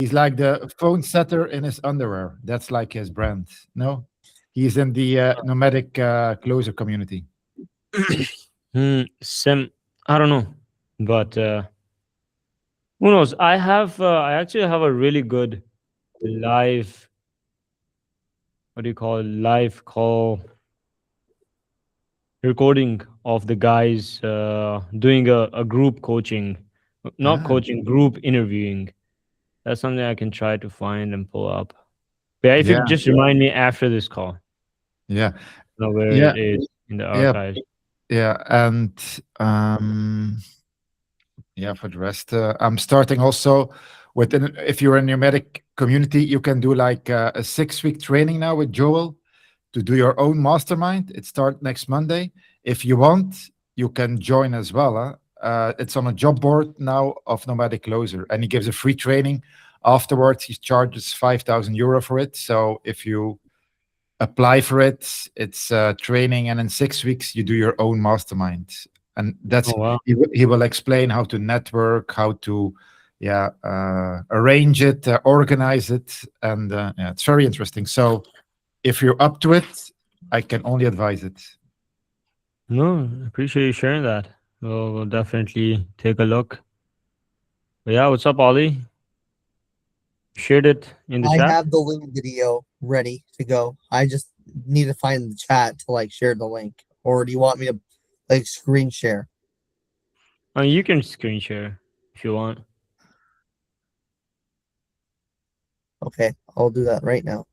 He's like the phone setter in his underwear. That's like his brand. No, he's in the nomadic closer community. Sim, I don't know, but who knows? I actually have a really good live, what do you call it, live call recording of the guys doing a group coaching, not Ah, coaching, group interviewing. That's something I can try to find and pull up. But yeah, if you yeah, could just remind me after this call, yeah, know where yeah, it is in the yeah, archives. yeah, and yeah. For the rest, I'm starting also with if you're in nomadic community, you can do like a 6 week training now with Joel to do your own mastermind. It starts next Monday. If you want, you can join as well. Huh? It's on a job board now of Nomadic Closer, and he gives a free training. Afterwards, he charges €5,000 for it. So if you apply for it, it's training, and in 6 weeks you do your own mastermind. And that's Oh wow. he will explain how to network, how to arrange it, organize it, and yeah, it's very interesting. So if you're up to it, I can only advise it. No, appreciate you sharing that. We'll definitely take a look. But yeah, what's up, Ollie? Shared it in the I chat. have the link video ready to go. I just need to find the chat to like share the link. Or do you want me to like screen share? You can screen share if you want. Okay, I'll do that right now.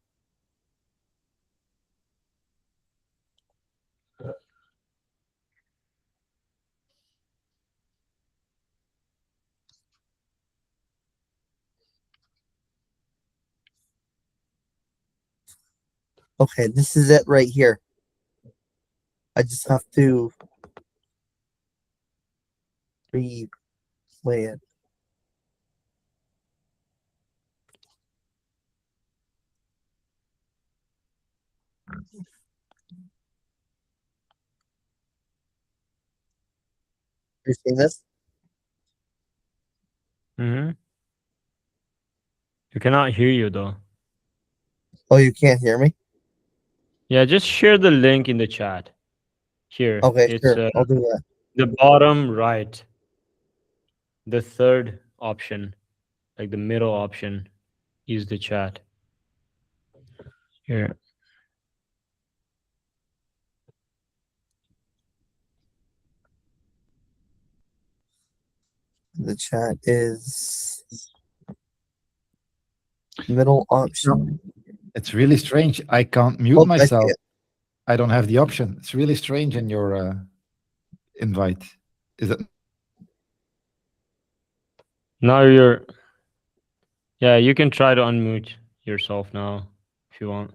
Okay, this is it right here. I just have to replay it. You're seeing this? Mm-hmm. You cannot hear you though. Oh, you can't hear me? Yeah, just share the link in the chat. Here, Okay, it's sure. I'll do that. the bottom right, the third option, like the middle option, is the chat. Here. The chat is middle option. It's really strange. I can't mute Oh, I see myself. it. I don't have the option. It's really strange in your invite. Is it? Now you're. Yeah, you can try to unmute yourself now if you want.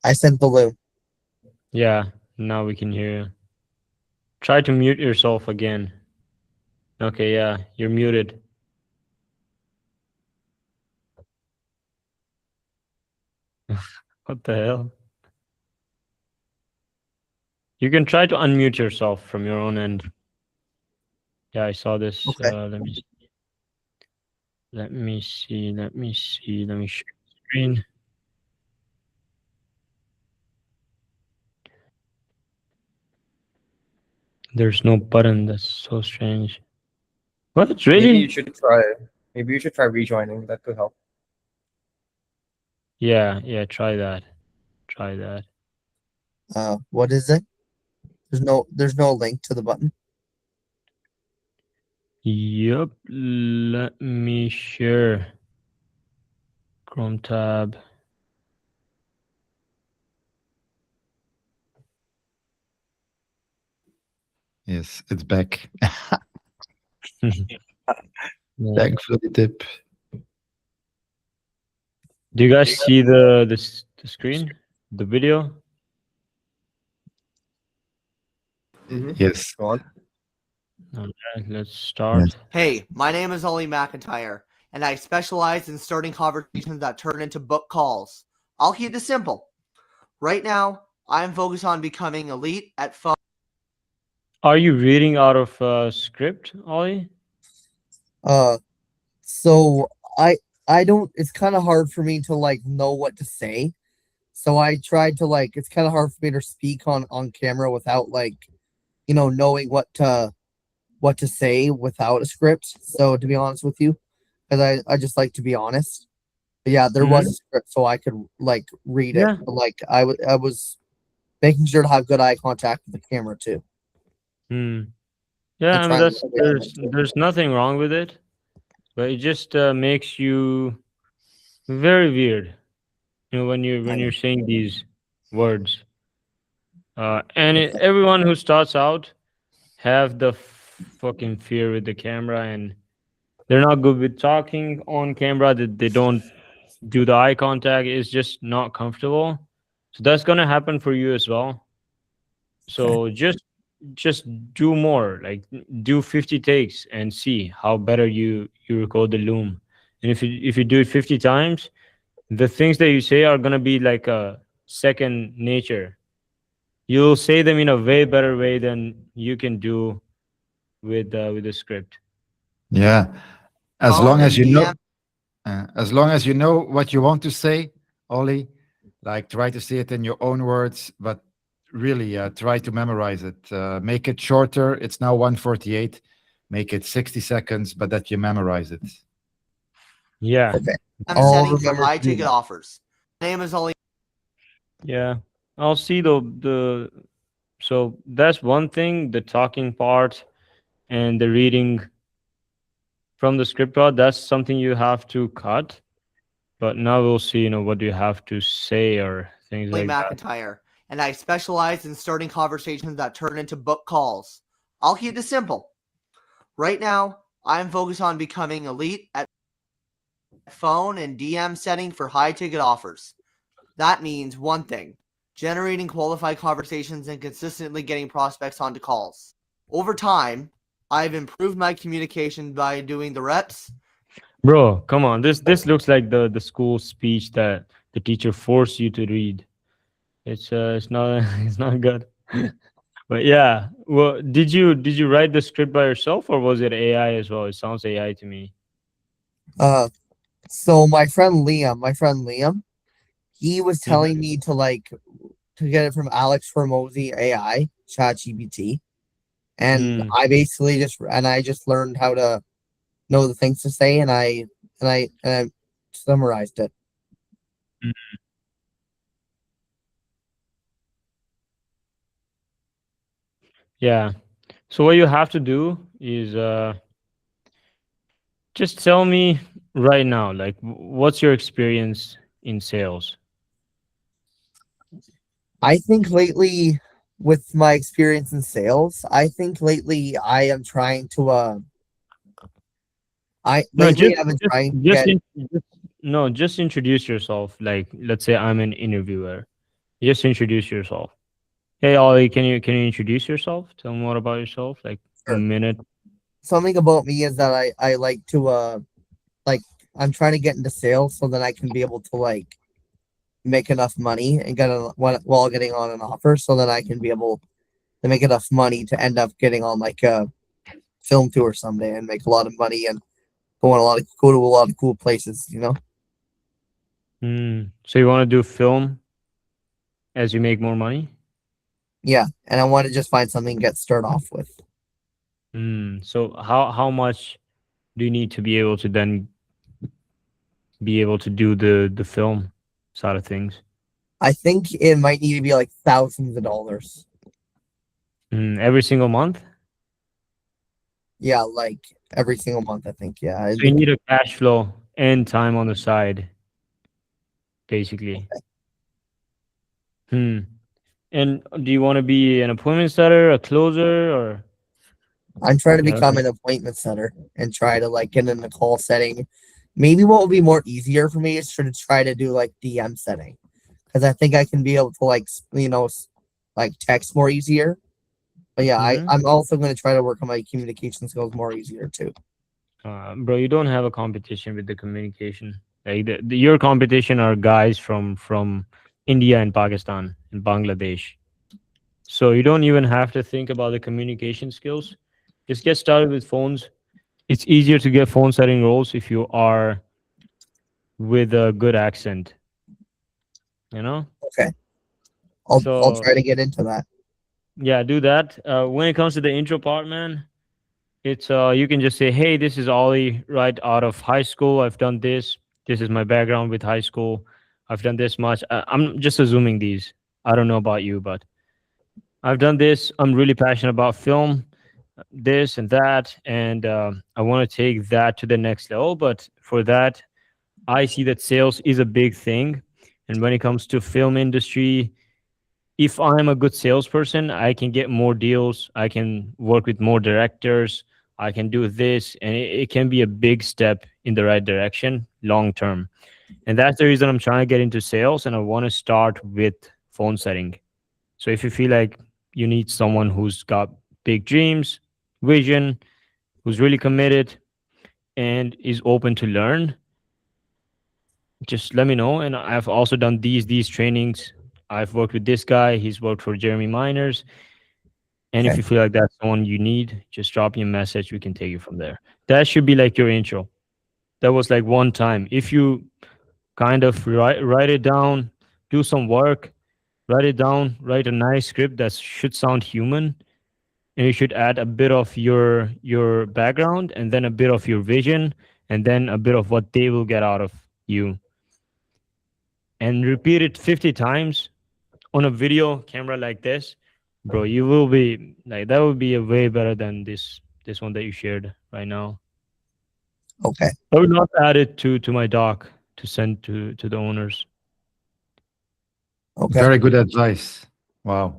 I sent the link. Yeah, now we can hear you. Try to mute yourself again. Okay, yeah, you're muted. What the hell? You can try to unmute yourself from your own end. Yeah, I saw this. Okay. Let me see. Let me see. Let me see. Let me share the screen. There's no button. That's so strange. What? Maybe Really? you should try. Maybe you should try rejoining. That could help. Yeah, yeah. Try that. Try that. What is it? There's no link to the button. Yup. Let me share. Chrome tab. Yes, it's back. Yeah. Thanks for the tip. Do you guys see the screen, the video? Yes. Go on. All right, let's start. Hey, my name is Ollie McIntyre, and I specialize in starting conversations that turn into book calls. I'll keep it simple. Right now, I'm focused on becoming elite at phone. Are you reading out of script, Ollie? Uh, so I don't. It's kind of hard for me to like know what to say. So I tried to like. It's kind of hard for me to speak on camera without like, knowing what to say without a script. So to be honest with you, because I just like to be honest. But yeah, there was a script, so I could like read it. Yeah. But, like I was making sure to have good eye contact with the camera too. Hmm. Yeah, And I mean trying to there's nothing wrong with it, but it just makes you very weird. When you're saying these words, and everyone who starts out have the fucking fear with the camera, and they're not good with talking on camera. They don't do the eye contact. It's just not comfortable. So that's gonna happen for you as well. So just do more, like do 50 takes and see how better you record the loom. And if you do it 50 times, the things that you say are going to be like a second nature. You'll say them in a way better way than you can do with the script. Yeah. As Phone long as and you know, DM. as long as you know what you want to say, Ollie, like try to say it in your own words, but really try to memorize it. Make it shorter. It's now 148. Make it 60 seconds, but that you memorize it. Yeah. Okay. I'm I'll setting for remember high to do ticket that. offers. Name is only Yeah. I'll see the so that's one thing, the talking part and the reading from the script part, that's something you have to cut. But now we'll see, what do you have to say or things like that. McIntyre, and I specialize in starting conversations that turn into book calls. I'll keep it simple. Right now, I'm focused on becoming elite at phone and DM setting for high ticket offers. That means one thing: generating qualified conversations and consistently getting prospects onto calls. Over time, I've improved my communication by doing the reps. Bro, come on. This looks like the school speech that the teacher forced you to read. It's not it's not good. But yeah, well, did you write the script by yourself or was it AI as well? It sounds AI to me. Uh, so my friend Liam, he was telling me to get it from Alex Hormozy AI, ChatGPT, and Mm, I just learned how to know the things to say, and I summarized it. mm. Yeah. So what you have to do is just tell me right now, like what's your experience in sales? I think lately, with my experience in sales, I think lately I am trying to I No, just lately I've been just trying to just, get just no, just introduce yourself. Like let's say I'm an interviewer. Just introduce yourself. Hey Ollie, can you introduce yourself? Tell me more about yourself, like a sure. minute. Something about me is that I like to like I'm trying to get into sales so that I can be able to like make enough money and while getting on an offer so that I can be able to make enough money to end up getting on like a film tour someday and make a lot of money and go to a lot of cool places. So you want to do film as you make more money? Yeah, and I want to just find something to get start off with. So how much do you need to be able to then be able to do the film side of things? I think it might need to be like thousands of dollars. Every single month? Yeah, like every single month. I think. Yeah, I So you think need a cash flow and time on the side, basically. Hmm. And do you want to be an appointment setter, a closer, or I'm trying to yeah? become an appointment setter and try to like get in the call setting. Maybe what would be more easier for me is to try to do like DM setting because I think I can be able to like text more easier. But yeah, Mm-hmm. I'm also going to try to work on my communication skills more easier too. Bro, you don't have a competition with the communication. Like your competition are guys from India and Pakistan and Bangladesh. So you don't even have to think about the communication skills. Just get started with phones. it's easier to get phone setting roles if you are with a good accent. You know. Okay. I'll So try to get into that. yeah, do that. When it comes to the intro part, man, it's you can just say, "Hey, this is Ollie, right out of high school. I've done this. This is my background with high school. I've done this much." I'm just assuming these. I don't know about you, but I've done this. I'm really passionate about film, this and that, and I want to take that to the next level. But for that, I see that sales is a big thing, and when it comes to film industry, if I'm a good salesperson, I can get more deals. I can work with more directors. I can do this, and it can be a big step in the right direction long term. And that's the reason I'm trying to get into sales, and I want to start with phone setting. So if you feel like you need someone who's got big dreams, vision, who's really committed, and is open to learn, just let me know. And I've also done these trainings. I've worked with this guy. He's worked for Jeremy Miners. And if Okay. you feel like that's someone you need, just drop me a message. We can take it from there. That should be like your intro. That was like one time. If you kind of write it down, do some work, write it down, write a nice script that should sound human, and you should add a bit of your background, and then a bit of your vision, and then a bit of what they will get out of you, and repeat it 50 times on a video camera like this, bro. You will be like, that would be a way better than this one that you shared right now. Okay. I would not add it to my doc to send to the owners. Okay. Very good advice. Wow.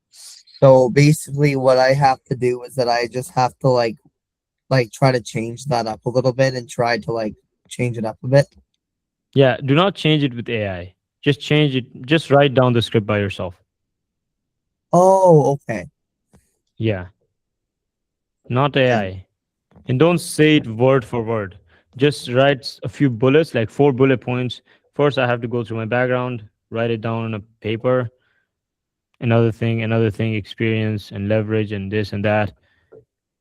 So basically, what I have to do is that I just have to like try to change that up a little bit and try to like change it up a bit. Yeah, do not change it with AI. Just change it. Just write down the script by yourself. Oh, okay. Yeah, not AI. And don't say it word for word. Just write a few bullets, like 4 bullet points. First, I have to go through my background, write it down on a paper. Another thing, experience and leverage and this and that.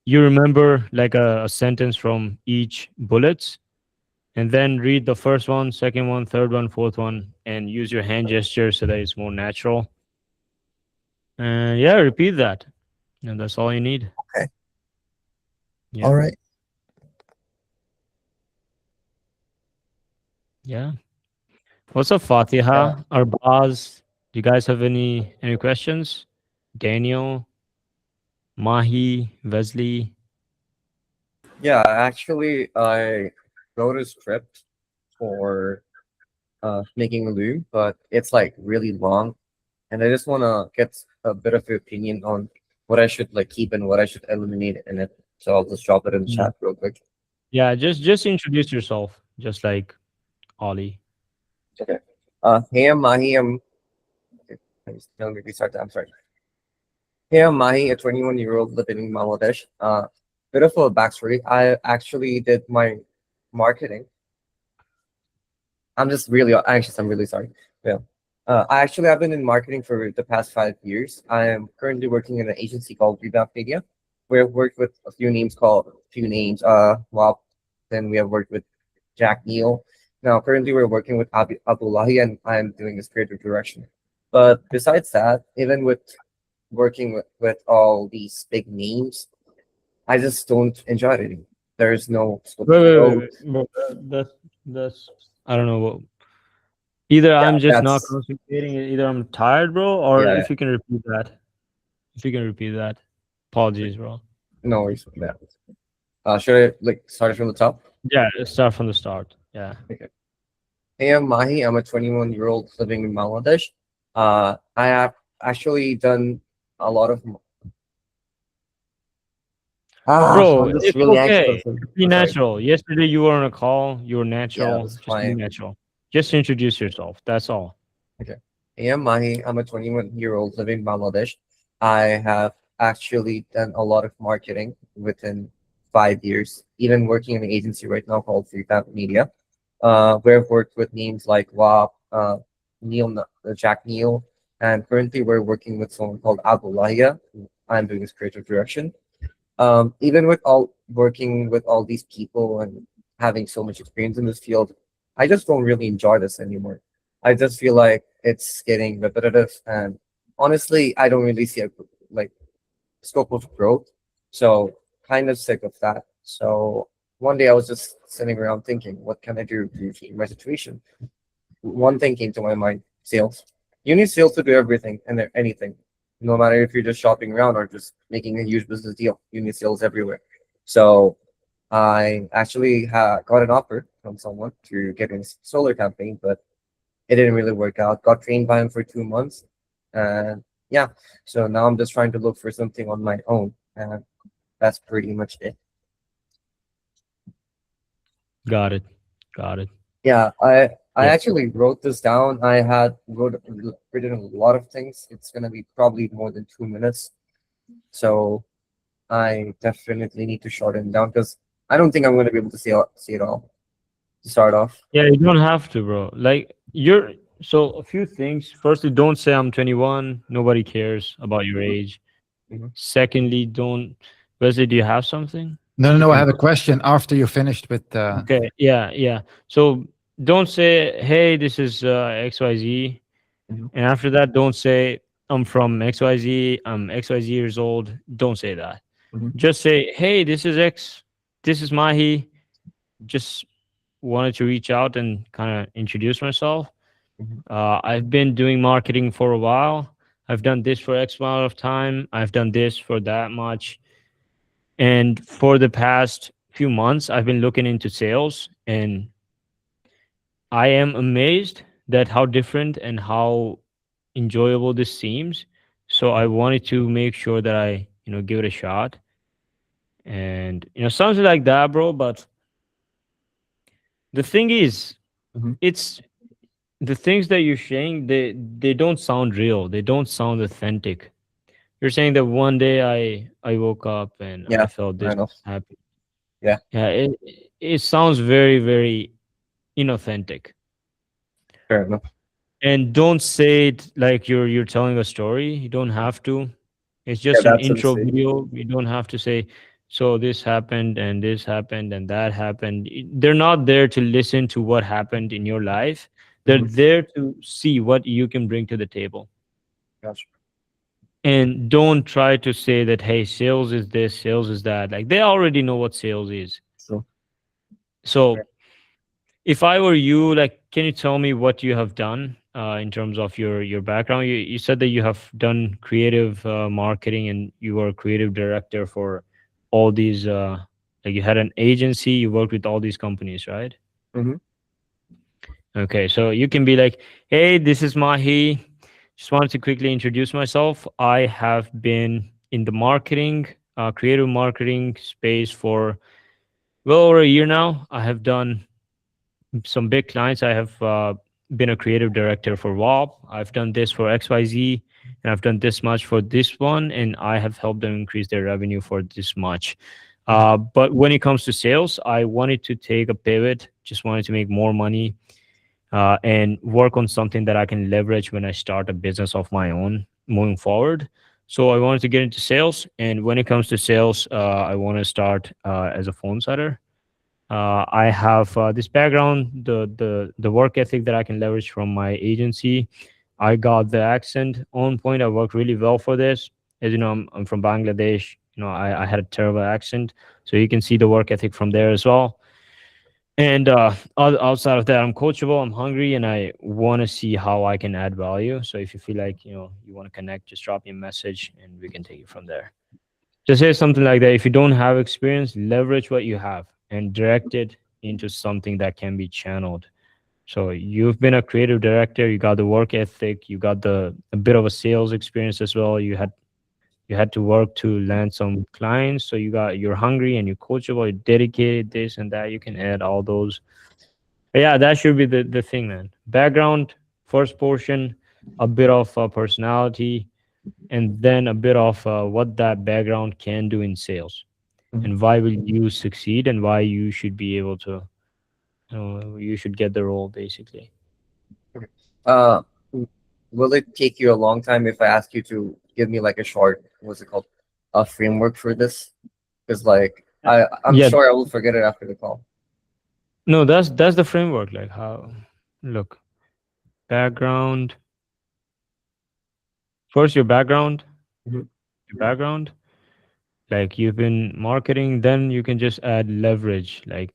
You remember like a sentence from each bullets, and then read the first one, second one, third one, fourth one, and use your hand gesture so that it's more natural. And yeah, repeat that. And that's all you need. Okay. Yeah. All right. Yeah. What's up, Fatiha? Arbaz? Do you guys have any questions? Daniel, Mahi, Wesley? Yeah, actually, I wrote a script for making a loom, but it's like really long, and I just want to get a bit of your opinion on what I should like keep and what I should eliminate in it. So I'll just drop it in the chat real quick. Yeah, just introduce yourself, just like Ollie. Okay. Hey, I'm Mahi. Let me restart that. I'm sorry. Hey, I'm Mahi, a 21-year-old living in Bangladesh. Bit of a backstory. I actually did my marketing. I'm just really anxious. I'm really sorry. Yeah. I've been in marketing for the past 5 years. I am currently working in an agency called Rebound Media, where I've worked with a few names. Well, then we have worked with Jack Neal. Now, currently, we're working with Abdullahi, and I'm doing this creative direction. But besides that, even with working with all these big names, I just don't enjoy it anymore. There's no scope of growth. Bro, that's I don't know what. Either I'm just not That's concentrating, either I'm tired, bro, or yeah. if you can repeat that. If you can repeat that. Apologies, bro. No worries with that. Should I like start it from the top? Yeah, let's start from the start. Yeah. Hey, I'm Mahi. I'm a 21-year-old living in Bangladesh. I have actually done a lot of. Bro, I'm just it's really okay. anxious. Be I'm sorry. natural. Yesterday you were on a call. You were Yeah, natural. that's Just be fine. natural. Just introduce yourself. That's all. Hey, I'm Mahi. I'm a 21-year-old living in Bangladesh. I have actually done a lot of marketing within 5 years, even working in an agency right now called Rebound Media, where I've worked with names like WAP, Jack Neal, and currently we're working with someone called Abdullahi. I'm doing his creative direction. Even with all working with all these people and having so much experience in this field, I just don't really enjoy this anymore. I just feel like it's getting repetitive, and honestly, I don't really see a like scope of growth. So kind of sick of that. So one day I was just sitting around thinking, what can I do to change my situation? One thing came to my mind: sales. You need sales to do everything and anything. No matter if you're just shopping around or just making a huge business deal, you need sales everywhere. So I actually got an offer from someone to get in a solar campaign, but it didn't really work out. Got trained by him for 2 months, and yeah. So now I'm just trying to look for something on my own, and that's pretty much it. Got it. Got it. Yeah, I Yes. actually wrote this down. I had written a lot of things. It's gonna be probably more than 2 minutes, so I definitely need to shorten down because I don't think I'm gonna be able to see it all to start off. Yeah, you don't have to, bro. Like you're so a few things. Firstly, don't say I'm 21. Nobody cares about your age. Mhm. Secondly, don't Wesley, do you have something? No, I Mhm. have a question after you finished with. Okay, yeah. So don't say, hey, this is XYZ. Mhm. And after that, don't say I'm from XYZ, I'm XYZ years old. Don't say that. Mhm. Just say, hey, this is X, this is Mahi. Just wanted to reach out and kind of introduce myself. Mhm. I've been doing marketing for a while. I've done this for X amount of time. I've done this for that much. And for the past few months, I've been looking into sales, and I am amazed that how different and how enjoyable this seems. So I wanted to make sure that I, give it a shot. And something like that, bro. But the thing is, Mhm. it's the things that you're saying, they don't sound real. They don't sound authentic. You're saying that one day I woke up and I Yeah, felt I this know. happy. Yeah, Yeah, it sounds very, very inauthentic. fair enough. And don't say it like you're telling a story. You don't have to. It's Yeah, just an that's a intro mistake. video. You don't have to say, so this happened and this happened and that happened. They're not there to listen to what happened in your life. They're Mhm. there to see what you can bring to the table. Gotcha. And don't try to say that, hey, sales is this, sales is that. Like they already know what sales is. So, So if I were you, like, can you tell me what you have done in terms of your background? You said that you have done creative marketing and you were a creative director for all these. Like you had an agency, you worked with all these companies, right? mhm. Okay, so you can be like, "Hey, this is Mahi. Just wanted to quickly introduce myself. I have been in the marketing, creative marketing space for well over a year now. I have done some big clients. I have been a creative director for WAP. I've done this for XYZ, and I've done this much for this one, and I have helped them increase their revenue for this much. But when it comes to sales, I wanted to take a pivot, just wanted to make more money and work on something that I can leverage when I start a business of my own moving forward. So I wanted to get into sales, and when it comes to sales, I want to start as a phone setter. I have this background, the work ethic that I can leverage from my agency. I got the accent on point. I worked really well for this. As you know, I'm from Bangladesh. I had a terrible accent, so you can see the work ethic from there as well. And outside of that, I'm coachable. I'm hungry, and I want to see how I can add value. So if you feel like you want to connect, just drop me a message, and we can take it from there. Just say something like that. If you don't have experience, leverage what you have and direct it into something that can be channeled. So you've been a creative director, you got the work ethic, you got the a bit of a sales experience as well. You had to work to land some clients. So you're hungry and you're coachable, you're dedicated, this and that. You can add all those. But yeah, that should be the thing, man. Background, first portion, a bit of personality, and then a bit of what that background can do in sales Mhm. and why will you succeed and why you should be able to you should get the role basically. Okay. Uh, will it take you a long time if I ask you to give me like a short, what's it called, a framework for this? Because like I'm Yeah. sure I will forget it after the call. No, that's the framework. Like how, look, background. First, your background. Mhm. Your background. Like you've been marketing, then you can just add leverage, like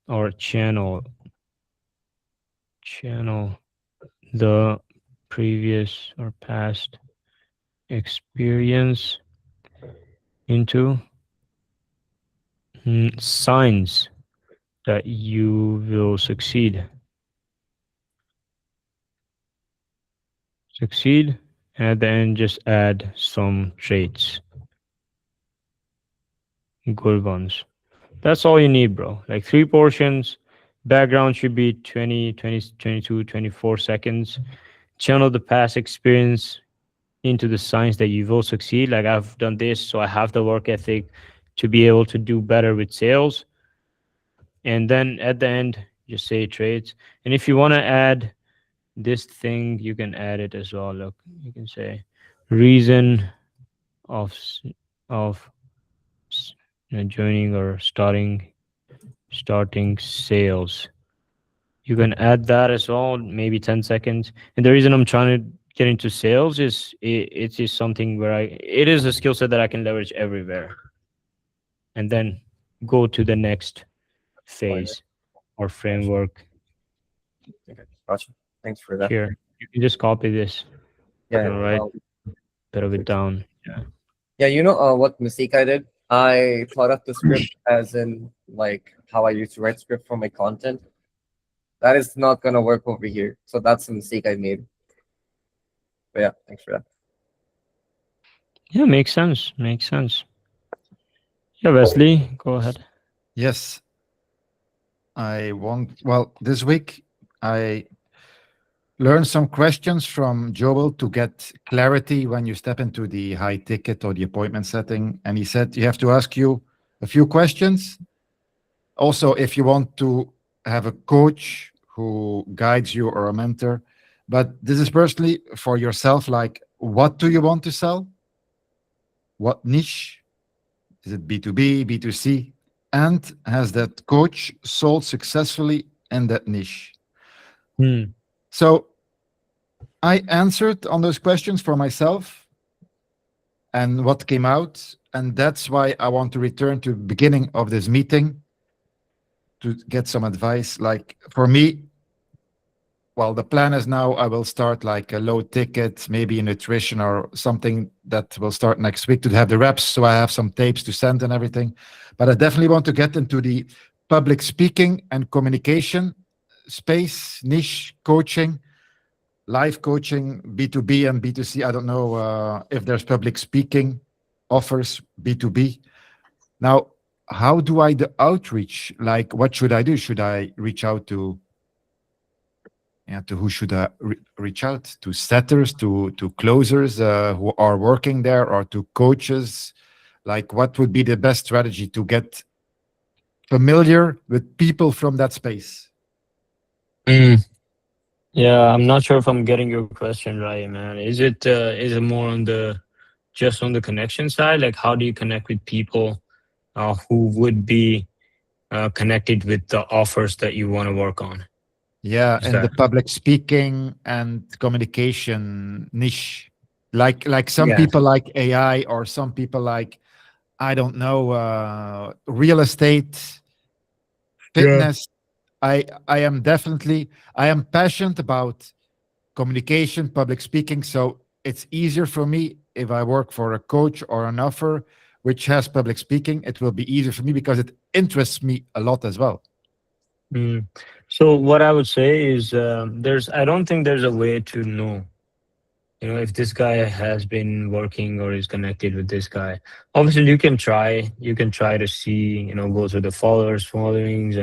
or channel the previous or past experience into signs that you will succeed. Succeed, and at the end, just add some traits, good ones. That's all you need, bro. Like 3 portions. Background should be 20, 20, 22, 24 seconds. Channel the past experience into the signs that you will succeed. Like I've done this, so I have the work ethic to be able to do better with sales. And then at the end, just say traits. And if you want to add this thing, you can add it as well. Look, you can say reason of of joining or starting sales. You can add that as well, maybe 10 seconds. And the reason I'm trying to get into sales is it is something where it is a skill set that I can leverage everywhere. And then go to the next phase or framework. Okay, gotcha. Thanks for that. Here, you can just copy this. Yeah. Write bit of it down. Yeah. Yeah, you know what mistake I did? I thought of the script as in like how I used to write script for my content. That is not gonna work over here. So that's a mistake I made. But yeah, thanks for that. Yeah, makes sense. Makes sense. Yeah, Wesley, go ahead. Yes. Well, this week I learned some questions from Joel to get clarity when you step into the high ticket or the appointment setting. And he said you have to ask you a few questions. Also, if you want to have a coach who guides you or a mentor, but this is personally for yourself, like what do you want to sell? What niche? Is it B2B, B2C? And has that coach sold successfully in that niche? So I answered on those questions for myself and what came out. And that's why I want to return to the beginning of this meeting to get some advice. Like for me, well, the plan is now I will start like a low ticket, maybe a nutrition or something that will start next week to have the reps. So I have some tapes to send and everything. But I definitely want to get into the public speaking and communication space, niche coaching, live coaching, B2B and B2C. I don't know if there's public speaking offers B2B. Now, how do I do outreach? Like, what should I do? Should I reach out to who should I reach out to? Setters, to closers who are working there, or to coaches? Like, what would be the best strategy to get familiar with people from that space? Yeah, I'm not sure if I'm getting your question right, man. Is it more on the just on the connection side? Like, how do you connect with people who would be connected with the offers that you want to work on? Yeah, Is and the that- public speaking and communication niche, like some Yeah. people like AI, or some people like, I don't know, real estate, fitness. I am passionate about communication, public speaking. So it's easier for me if I work for a coach or an offer which has public speaking. It will be easier for me because it interests me a lot as well. So what I would say is I don't think there's a way to know, if this guy has been working or is connected with this guy. Obviously, you can try to see, go through the followings,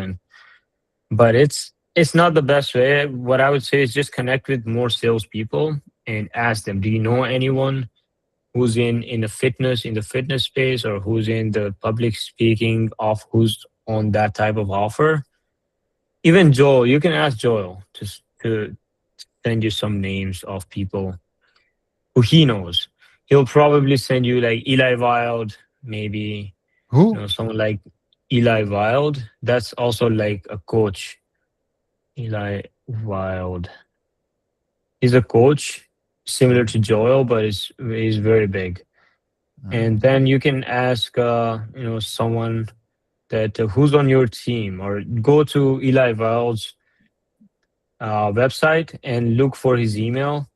but it's not the best way. What I would say is just connect with more salespeople and ask them, do you know anyone who's in the fitness space, or who's in the public speaking who's on that type of offer? Even Joel, you can ask Joel to send you some names of people who he knows. He'll probably send you like Eli Wild, maybe. Who? someone like Eli Wild. That's also like a coach. Eli Wild. He's a coach similar to Joel, but he's very big. And then you can ask someone that who's on your team, or go to Eli Wild's website and look for his email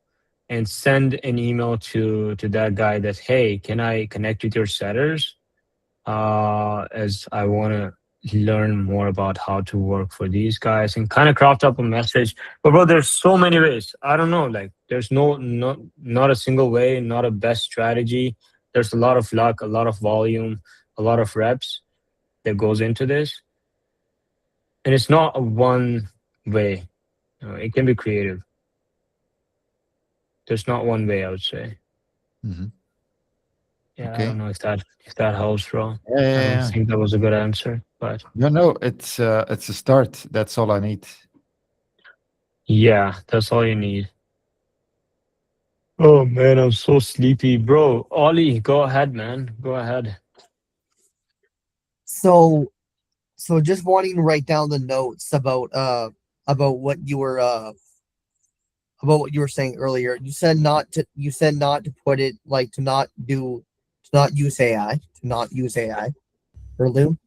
and send an email to that guy that, hey, can I connect with your setters, as I want to learn more about how to work for these guys, and kind of craft up a message. But bro, there's so many ways. I don't know, like there's not a single way, not a best strategy. There's a lot of luck, a lot of volume, a lot of reps that goes into this, and it's not a one way. It can be creative. There's not one way, I would say. Mhm. Yeah, I Okay. don't know if that helps, bro. Yeah, I yeah, don't yeah. think that was a good answer, but No, it's a start. That's all I need. yeah, that's all you need. Oh man, I'm so sleepy, bro. Ollie, go ahead, man. Go ahead. So just wanting to write down the notes about what you were about what you were saying earlier. You said not to put it like to not use AI, to not use AI or Loom.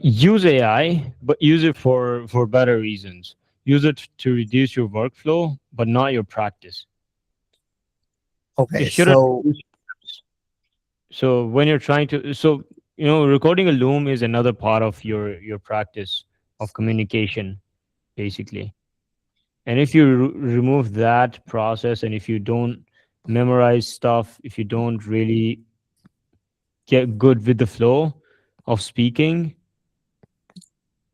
Use AI, but use it for better reasons. Use it to reduce your workflow, but not your practice. Okay, It shouldn't. so So when you're trying to, recording a loom is another part of your practice of communication, basically. And if you remove that process, and if you don't memorize stuff, if you don't really get good with the flow of speaking,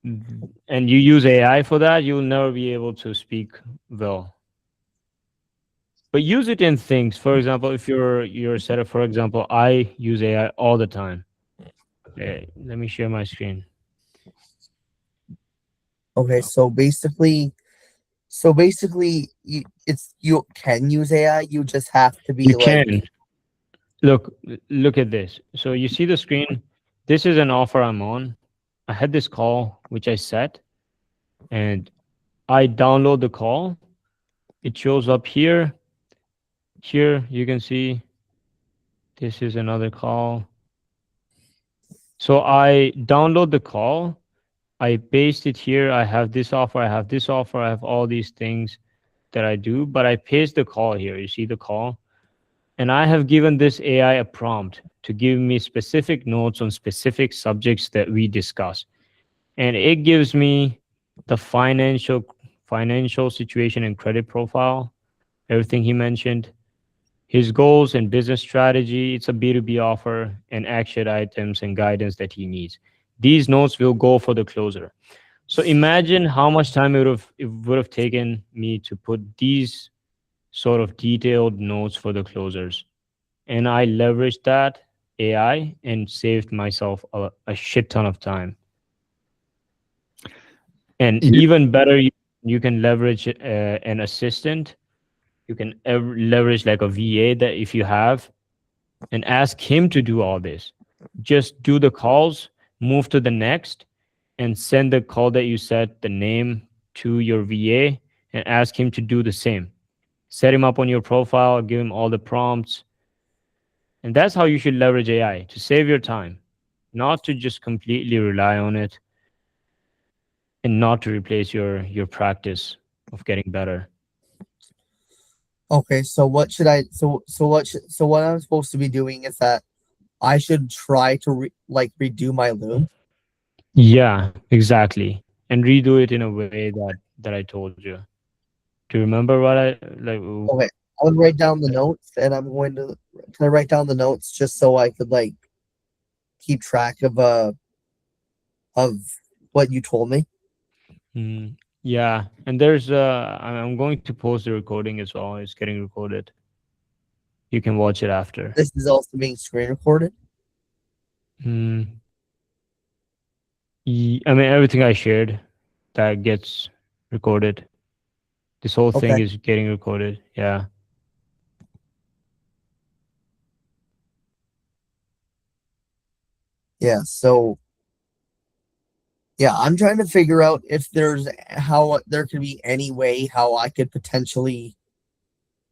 and you use AI for that, you'll never be able to speak well. But use it in things. For example, if you're a setter, for example, I use AI all the time. Okay, let me share my screen. okay, so basically you can use AI, you just have to be You like, can look at this. So you see the screen. This is an offer I'm on. I had this call which I set, and I download the call. It shows up here. Here you can see this is another call. So I download the call. I paste it here. I have this offer. I have this offer. I have all these things that I do, but I paste the call here. You see the call? And I have given this AI a prompt to give me specific notes on specific subjects that we discuss. And it gives me the financial situation and credit profile, everything he mentioned, his goals and business strategy. It's a B2B offer, and action items and guidance that he needs. These notes will go for the closer. So imagine how much time it would have taken me to put these sort of detailed notes for the closers. And I leveraged that AI and saved myself a shit ton of time. And You, even better, you can leverage an assistant. You can leverage like a VA that if you have, and ask him to do all this. Just do the calls, move to the next, and send the call that you set the name to your VA and ask him to do the same. Set him up on your profile, give him all the prompts. And that's how you should leverage AI, to save your time, not to just completely rely on it, and not to replace your practice of getting better. okay, so what should I so what I'm supposed to be doing is that I should try to redo my Loom. Yeah, exactly. And redo it in a way that I told you. Do you remember what I like? Okay, I'll write down the notes, and I'm going to can I write down the notes just so I could like keep track of what you told me. Yeah, and there's I'm going to post the recording as well. It's getting recorded. You can watch it after. This is also being screen recorded. Mm. I mean, everything I shared that gets recorded. This whole thing Okay. is getting recorded. Yeah. Yeah, so yeah, I'm trying to figure out if there's how there could be any way how I could potentially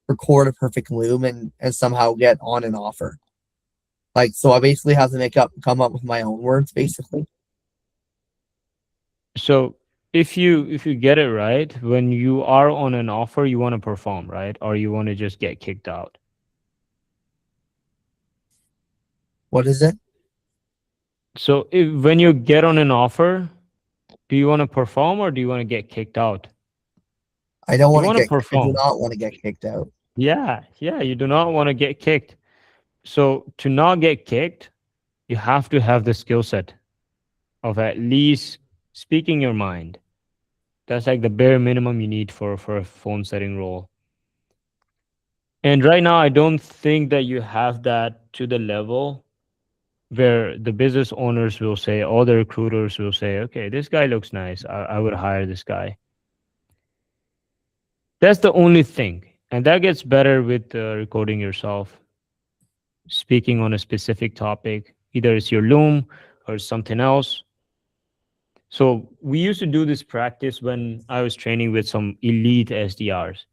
record a perfect loom and somehow get on an offer. Like, so I basically have to come up with my own words, basically. So if you get it right, when you are on an offer, you want to perform, right? Or you want to just get kicked out. What is it? So when you get on an offer, do you want to perform or do you want to get kicked out? I don't You want to want to get. I do perform. not want to get kicked out. Yeah, yeah, you do not want to get kicked. So to not get kicked, you have to have the skill set of at least speaking your mind. That's like the bare minimum you need for a phone setting role. And right now, I don't think that you have that to the level where the business owners will say, all the recruiters will say, okay, this guy looks nice. I would hire this guy. That's the only thing. And that gets better with recording yourself, speaking on a specific topic. Either it's your loom or something else. So we used to do this practice when I was training with some elite SDRs.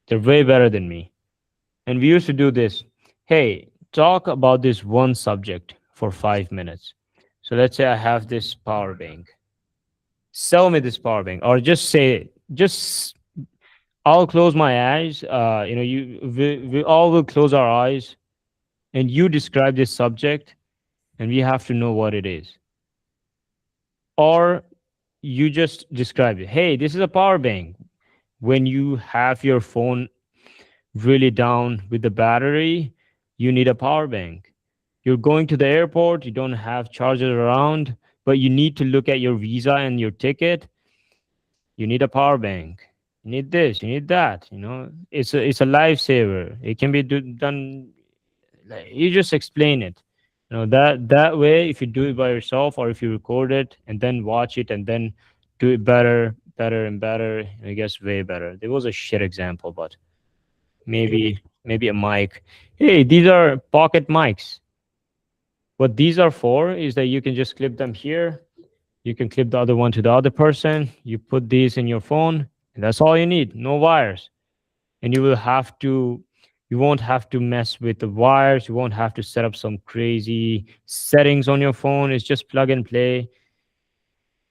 They're way better than me. And we used to do this. Hey, talk about this one subject for 5 minutes. So let's say I have this power bank. Sell me this power bank, or just say, just I'll close my eyes. We all will close our eyes, and you describe this subject, and we have to know what it is. Or you just describe it. Hey, this is a power bank. When you have your phone really down with the battery, you need a power bank. You're going to the airport, you don't have chargers around, but you need to look at your visa and your ticket. You need a power bank. You need this, you need that. It's a lifesaver. It can be done. Like, you just explain it. That way, if you do it by yourself or if you record it and then watch it and then do it better, better and better, I guess way better. There was a shit example, but maybe a mic. Hey, these are pocket mics. What these are for is that you can just clip them here. You can clip the other one to the other person. You put these in your phone, and that's all you need. No wires. And you won't have to mess with the wires. You won't have to set up some crazy settings on your phone. It's just plug and play.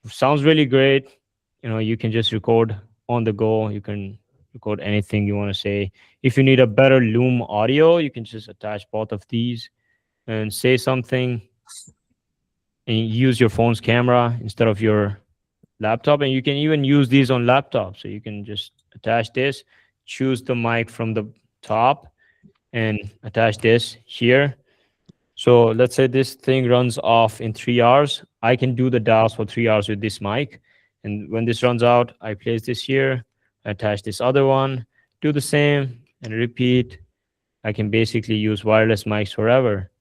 Sounds really great. You can just record on the go. You can record anything you want to say. If you need a better Loom audio, you can just attach both of these and say something and use your phone's camera instead of your laptop. And you can even use these on laptops. So you can just attach this, choose the mic from the top, and attach this here. So let's say this thing runs off in 3 hours. I can do the dials for 3 hours with this mic. And when this runs out, I place this here, attach this other one, do the same, and repeat. I can basically use wireless mics forever.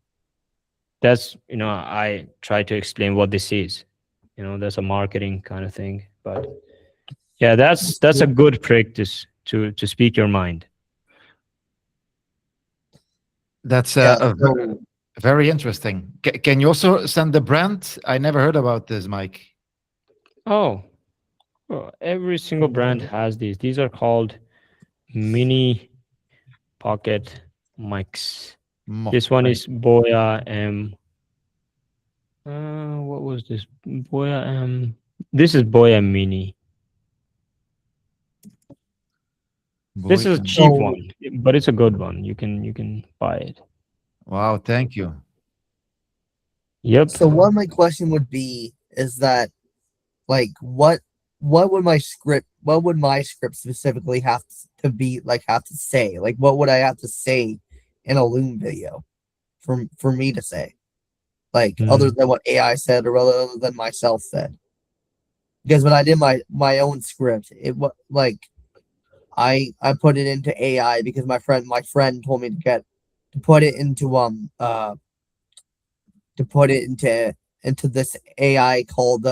That's, I try to explain what this is. That's a marketing kind of thing. But yeah, that's a good practice to speak your mind. That's Yeah, very interesting. Can you also send the brand? I never heard about this, Mike. Oh, well, every single brand has these. These are called mini pocket mics. This one is Boya M. What was this? Boya M. This is Boya Mini. This is a cheap one, but it's a good one. You can buy it. Wow, thank you. Yep. So what my question would be is that, like, what would my script specifically have to be like, have to say? Like, what would I have to say in a Loom video for me to say? Like, other than what AI said or other than myself said? Because when I did my own script, it was like I put it into AI because my friend told me to put it into into this AI called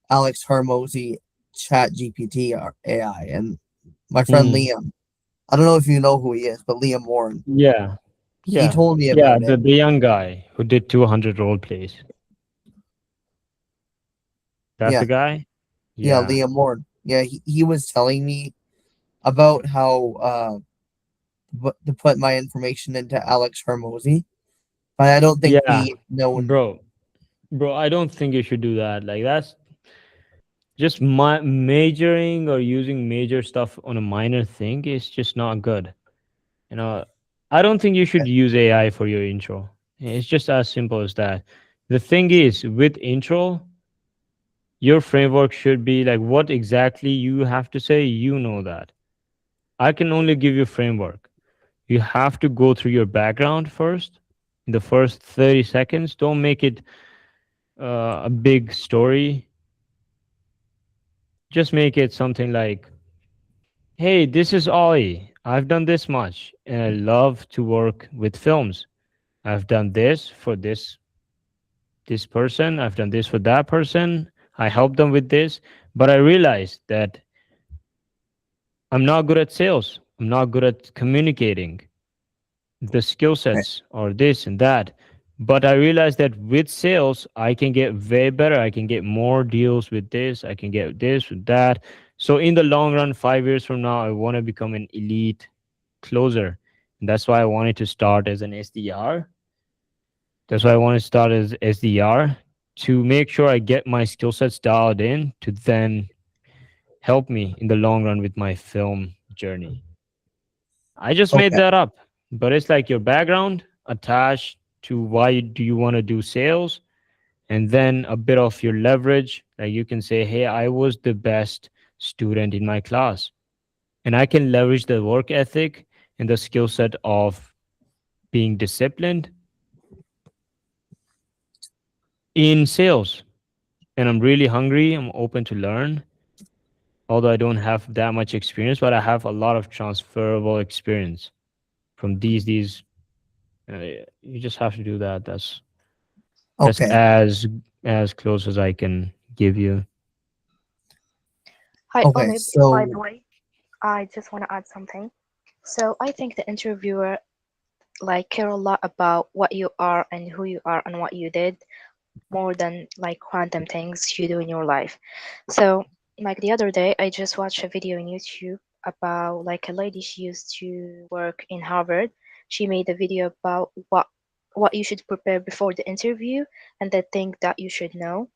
Alex Hormozy Chat GPT AI, and my friend Liam. I don't know if you know who he is, but Liam Warren. Yeah. He told me about it. the young guy who did 200 role plays. That's Yeah. the guy. Yeah, Liam Ward. Yeah, he was telling me about how to put my information into Alex Hermosi, but I don't think Yeah, no one. bro. I don't think you should do that. Like that's just majoring or using major stuff on a minor thing is just not good. You know, I don't think you should use AI for your intro. It's just as simple as that. The thing is, with intro, your framework should be like what exactly you have to say. You know that. I can only give you framework. You have to go through your background first. In the first 30 seconds, don't make it a big story. Just make it something like, hey, this is Ollie. I've done this much and I love to work with films. I've done this for this person, I've done this for that person. I helped them with this, but I realized that I'm not good at sales. I'm not good at communicating the skill sets or this and that. But I realized that with sales, I can get way better. I can get more deals with this. I can get this with that. So in the long run, 5 years from now, I want to become an elite closer. And that's why I wanted to start as an SDR. That's why I want to start as SDR to make sure I get my skill sets dialed in to then help me in the long run with my film journey. I just made Okay. that up, but it's like your background attached to why do you want to do sales, and then a bit of your leverage. Like you can say, hey, I was the best student in my class, and I can leverage the work ethic and the skill set of being disciplined in sales. And I'm really hungry. I'm open to learn, although I don't have that much experience, but I have a lot of transferable experience from these. You just have to do that. That's Okay. as close as I can give you. Hi, Okay. Omid, by So the way, I just want to add something. So I think the interviewer like care a lot about what you are and who you are and what you did more than like random things you do in your life. So like the other day, I just watched a video on YouTube about like a lady she used to work in Harvard. She made a video about what you should prepare before the interview and the thing that you should know.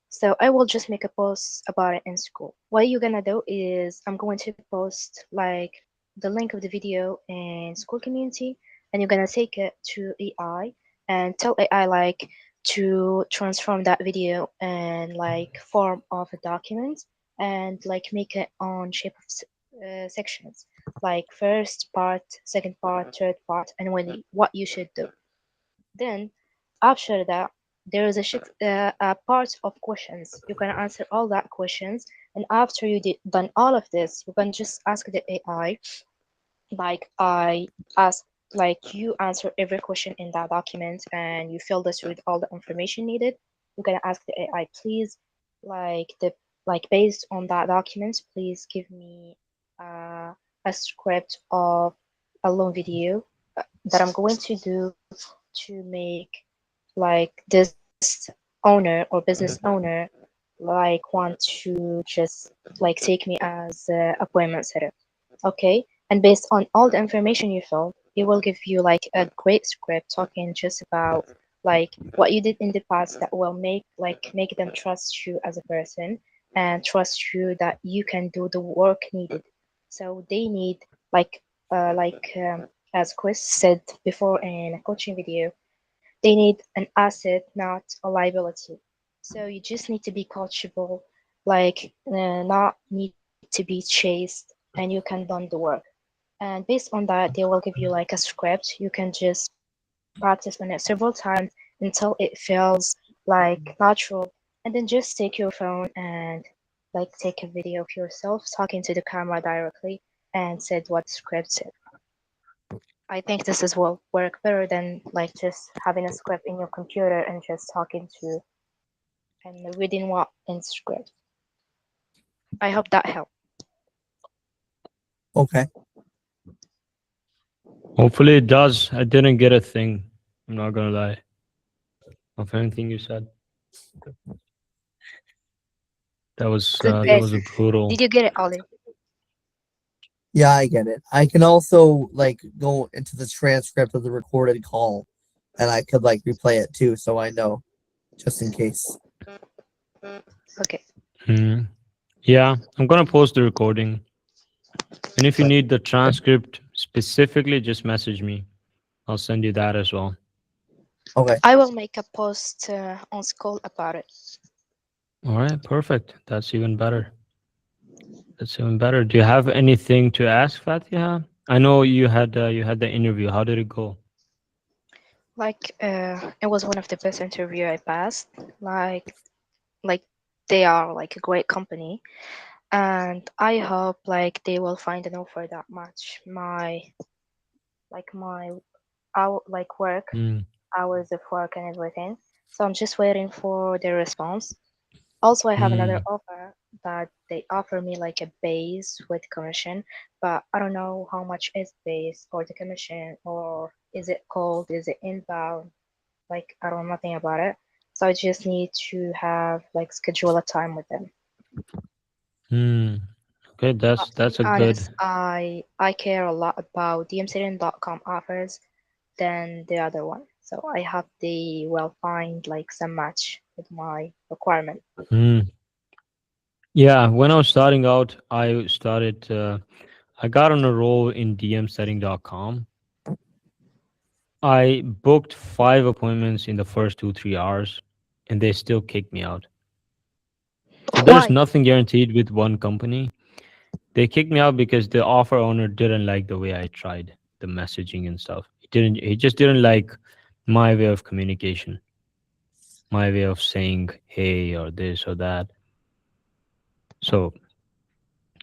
So I will just make a post about it in school. What you're gonna do is I'm going to post like the link of the video in school community, and you're gonna take it to AI and tell AI like to transform that video and like form of a document and like make it on shape of sections, like first part, second part, third part, and what you should do. Then, after that, there is a part of questions. You can answer all that questions, and after you done all of this, you can just ask the AI, like I ask, like you answer every question in that document, and you fill this with all the information needed. You can ask the AI, please, like based on that document, please give me a script of a long video that I'm going to do to make like this owner or business owner like want to just like take me as a appointment setter. Okay, and based on all the information you filled, it will give you like a great script talking just about like what you did in the past that will make them trust you as a person and trust you that you can do the work needed. So they need like as Chris said before in a coaching video, they need an asset, not a liability. So you just need to be coachable, not need to be chased, and you can done the work. And based on that, they will give you like a script. You can just practice on it several times until it feels like natural. And then just take your phone and like take a video of yourself talking to the camera directly and said what the script said. I think this is will work better than like just having a script in your computer and just talking to and reading what in script. I hope that helped. okay. Hopefully it does. I didn't get a thing. I'm not gonna lie. Of anything you said. That was Baig, a brutal. did you get it, Ollie? Yeah, I get it. I can also like go into the transcript of the recorded call, and I could like replay it too, so I know, just in case. Okay. Hmm. Yeah, I'm gonna post the recording. And if you need the transcript specifically, just message me. I'll send you that as well. Okay. I will make a post on school about it. All right, perfect. That's even better. That's even better. Do you have anything to ask, Fatiha? I know you had the interview. How did it go? Like, it was one of the best interview I passed. Like they are like a great company, and I hope like they will find an offer that match my work Mm, hours of work and everything. So I'm just waiting for their response. Also, I have another mm, offer that they offer me like a base with commission, but I don't know how much is base or the commission, or is it cold, is it inbound? Like I don't know nothing about it. So I just need to have like schedule a time with them. mm. Okay, But to that's be a good. honest, I care a lot about dmcdn.com offers than the other one. So I hope they will find like some match with my requirement. Mm. Yeah, when I was starting out, I got on a roll in dmsetting.com. I booked 5 appointments in the first 2-3 hours, and they still kicked me out. So there's Why? nothing guaranteed with one company. They kicked me out because the offer owner didn't like the way I tried the messaging and stuff. He just didn't like my way of communication, my way of saying hey or this or that. So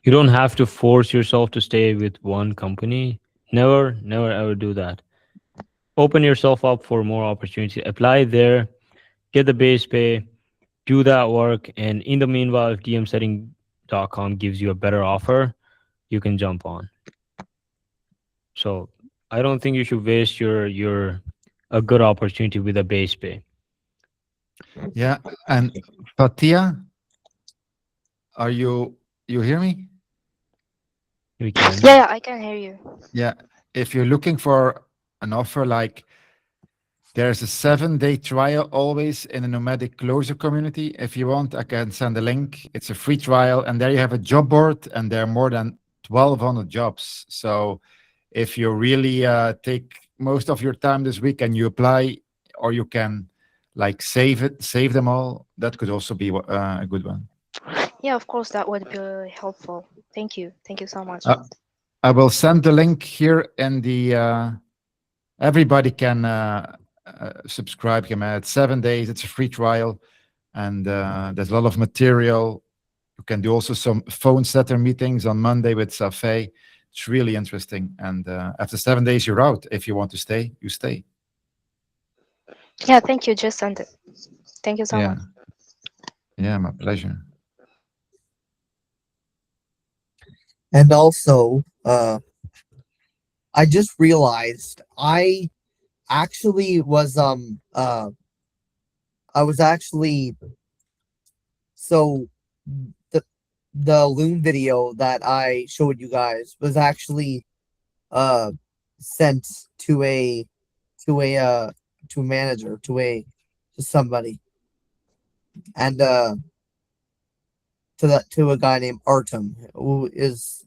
you don't have to force yourself to stay with one company. Never ever do that. Open yourself up for more opportunity. Apply there, get the base pay, do that work, and in the meanwhile, if dmsetting.com gives you a better offer, you can jump on. So I don't think you should waste your a good opportunity with a base pay. Yeah, and Fatia, are you hear me? We can. Yeah, I can hear you. Yeah, if you're looking for an offer like there's a 7-day trial always in a nomadic closer community. If you want, I can send a link. It's a free trial, and there you have a job board, and there are more than 1,200 jobs. So if you really take most of your time this week and you apply, or you can like save them all, that could also be a good one. Yeah, of course, that would be helpful. Thank you. Thank you so much. I will send the link here in the. Everybody can subscribe. It's 7 days. It's a free trial, and there's a lot of material. You can do also some phone setter meetings on Monday with Safei. It's really interesting. And after 7 days, you're out. If you want to stay, you stay. Yeah, thank you. Just send it. Thank you so Yeah. much. Yeah, my pleasure. And also, I just realized I actually was I was actually so the loon video that I showed you guys was actually sent to a to a manager to somebody, and to a guy named Artem, who is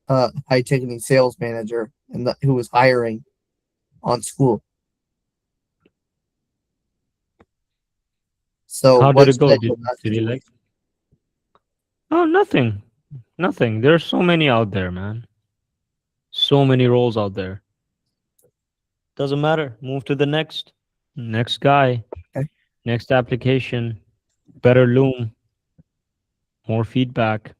high ticketing sales manager, and who was hiring on school. So How did what it should go? I do about Did he it? like? Oh, nothing. Nothing. There's so many out there, man. So many roles out there. Doesn't matter. Move to the next guy, Okay. next application, better loom, more feedback.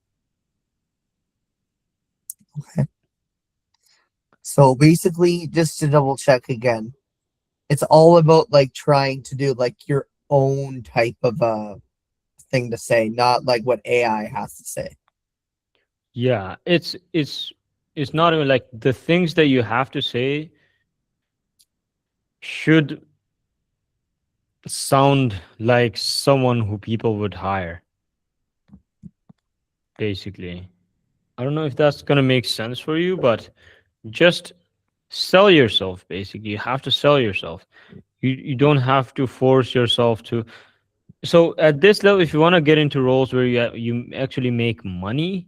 Okay. So basically, just to double check again, it's all about like trying to do like your own type of thing to say, not like what AI has to say. Yeah, it's it's not even like the things that you have to say should sound like someone who people would hire, basically. I don't know if that's gonna make sense for you, but just sell yourself. Basically, you have to sell yourself. You don't have to force yourself to. So at this level, if you want to get into roles where you actually make money,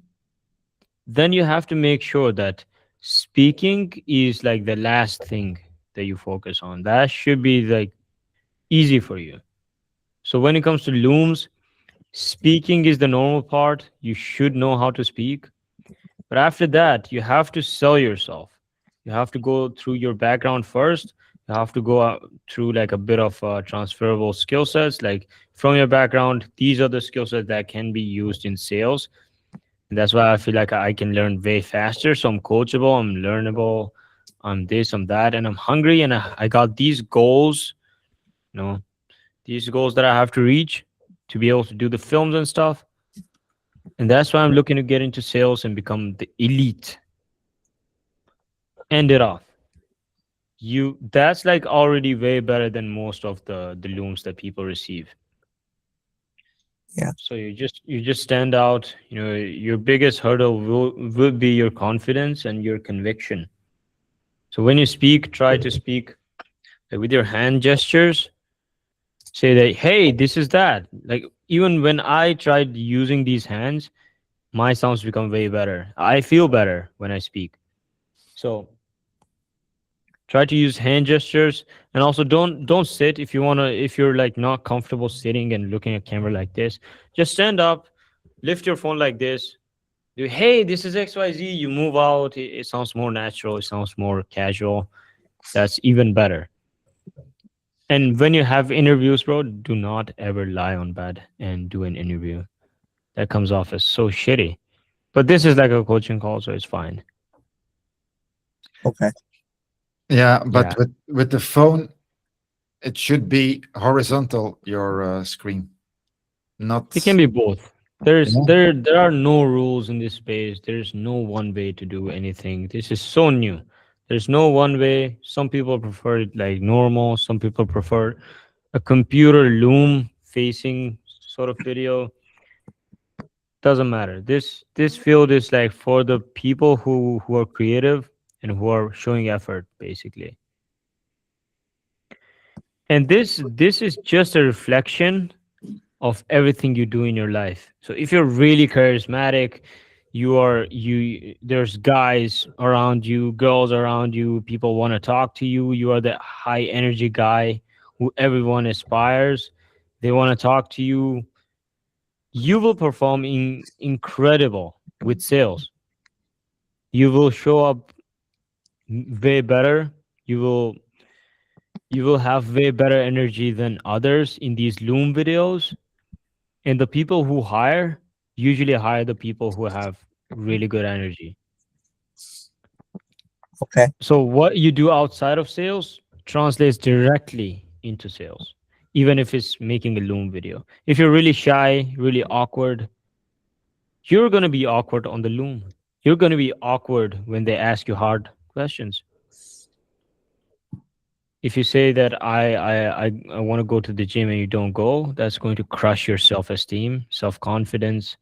then you have to make sure that speaking is like the last thing that you focus on. That should be like easy for you. So when it comes to looms, speaking is the normal part. You should know how to speak. But after that, you have to sell yourself. You have to go through your background first. You have to go through like a bit of transferable skill sets. Like from your background, these are the skill sets that can be used in sales. And that's why I feel like I can learn way faster. So I'm coachable, I'm learnable, I'm this, I'm that, and I'm hungry. And I got these goals, you know, these goals that I have to reach to be able to do the films and stuff. And that's why I'm looking to get into sales and become the elite. End it off. That's like already way better than most of the looms that people receive. Yeah. So you just stand out. You know, your biggest hurdle will be your confidence and your conviction. So when you speak, try to speak like, with your hand gestures. Say that, hey, this is that. Like even when I tried using these hands, my sounds become way better. I feel better when I speak. So try to use hand gestures, and also don't sit if you're like not comfortable sitting and looking at camera like this. Just stand up, lift your phone like this. Do, hey, this is XYZ. You move out. It sounds more natural. It sounds more casual. That's even better. And when you have interviews, bro, do not ever lie on bed and do an interview. That comes off as so shitty. But this is like a coaching call, so it's fine. Okay. Yeah, but Yeah. with the phone, it should be horizontal, your screen, not. It can be both. There's Yeah. there are no rules in this space. There's no one way to do anything. This is so new. There's no one way. Some people prefer it like normal. Some people prefer a computer loom facing sort of video. Doesn't matter. This field is like for the people who are creative and who are showing effort, basically. And this is just a reflection of everything you do in your life. So if you're really charismatic, you there's guys around you, girls around you, people want to talk to you, you are the high energy guy who everyone aspires. They want to talk to you. You will perform incredible with sales. You will show up way better. You will have way better energy than others in these loom videos. And the people who hire usually hire the people who have really good energy. Okay. So what you do outside of sales translates directly into sales, even if it's making a loom video. If you're really shy, really awkward, you're going to be awkward on the loom. You're going to be awkward when they ask you hard questions. If you say that I want to go to the gym and you don't go, that's going to crush your self-esteem, self-confidence,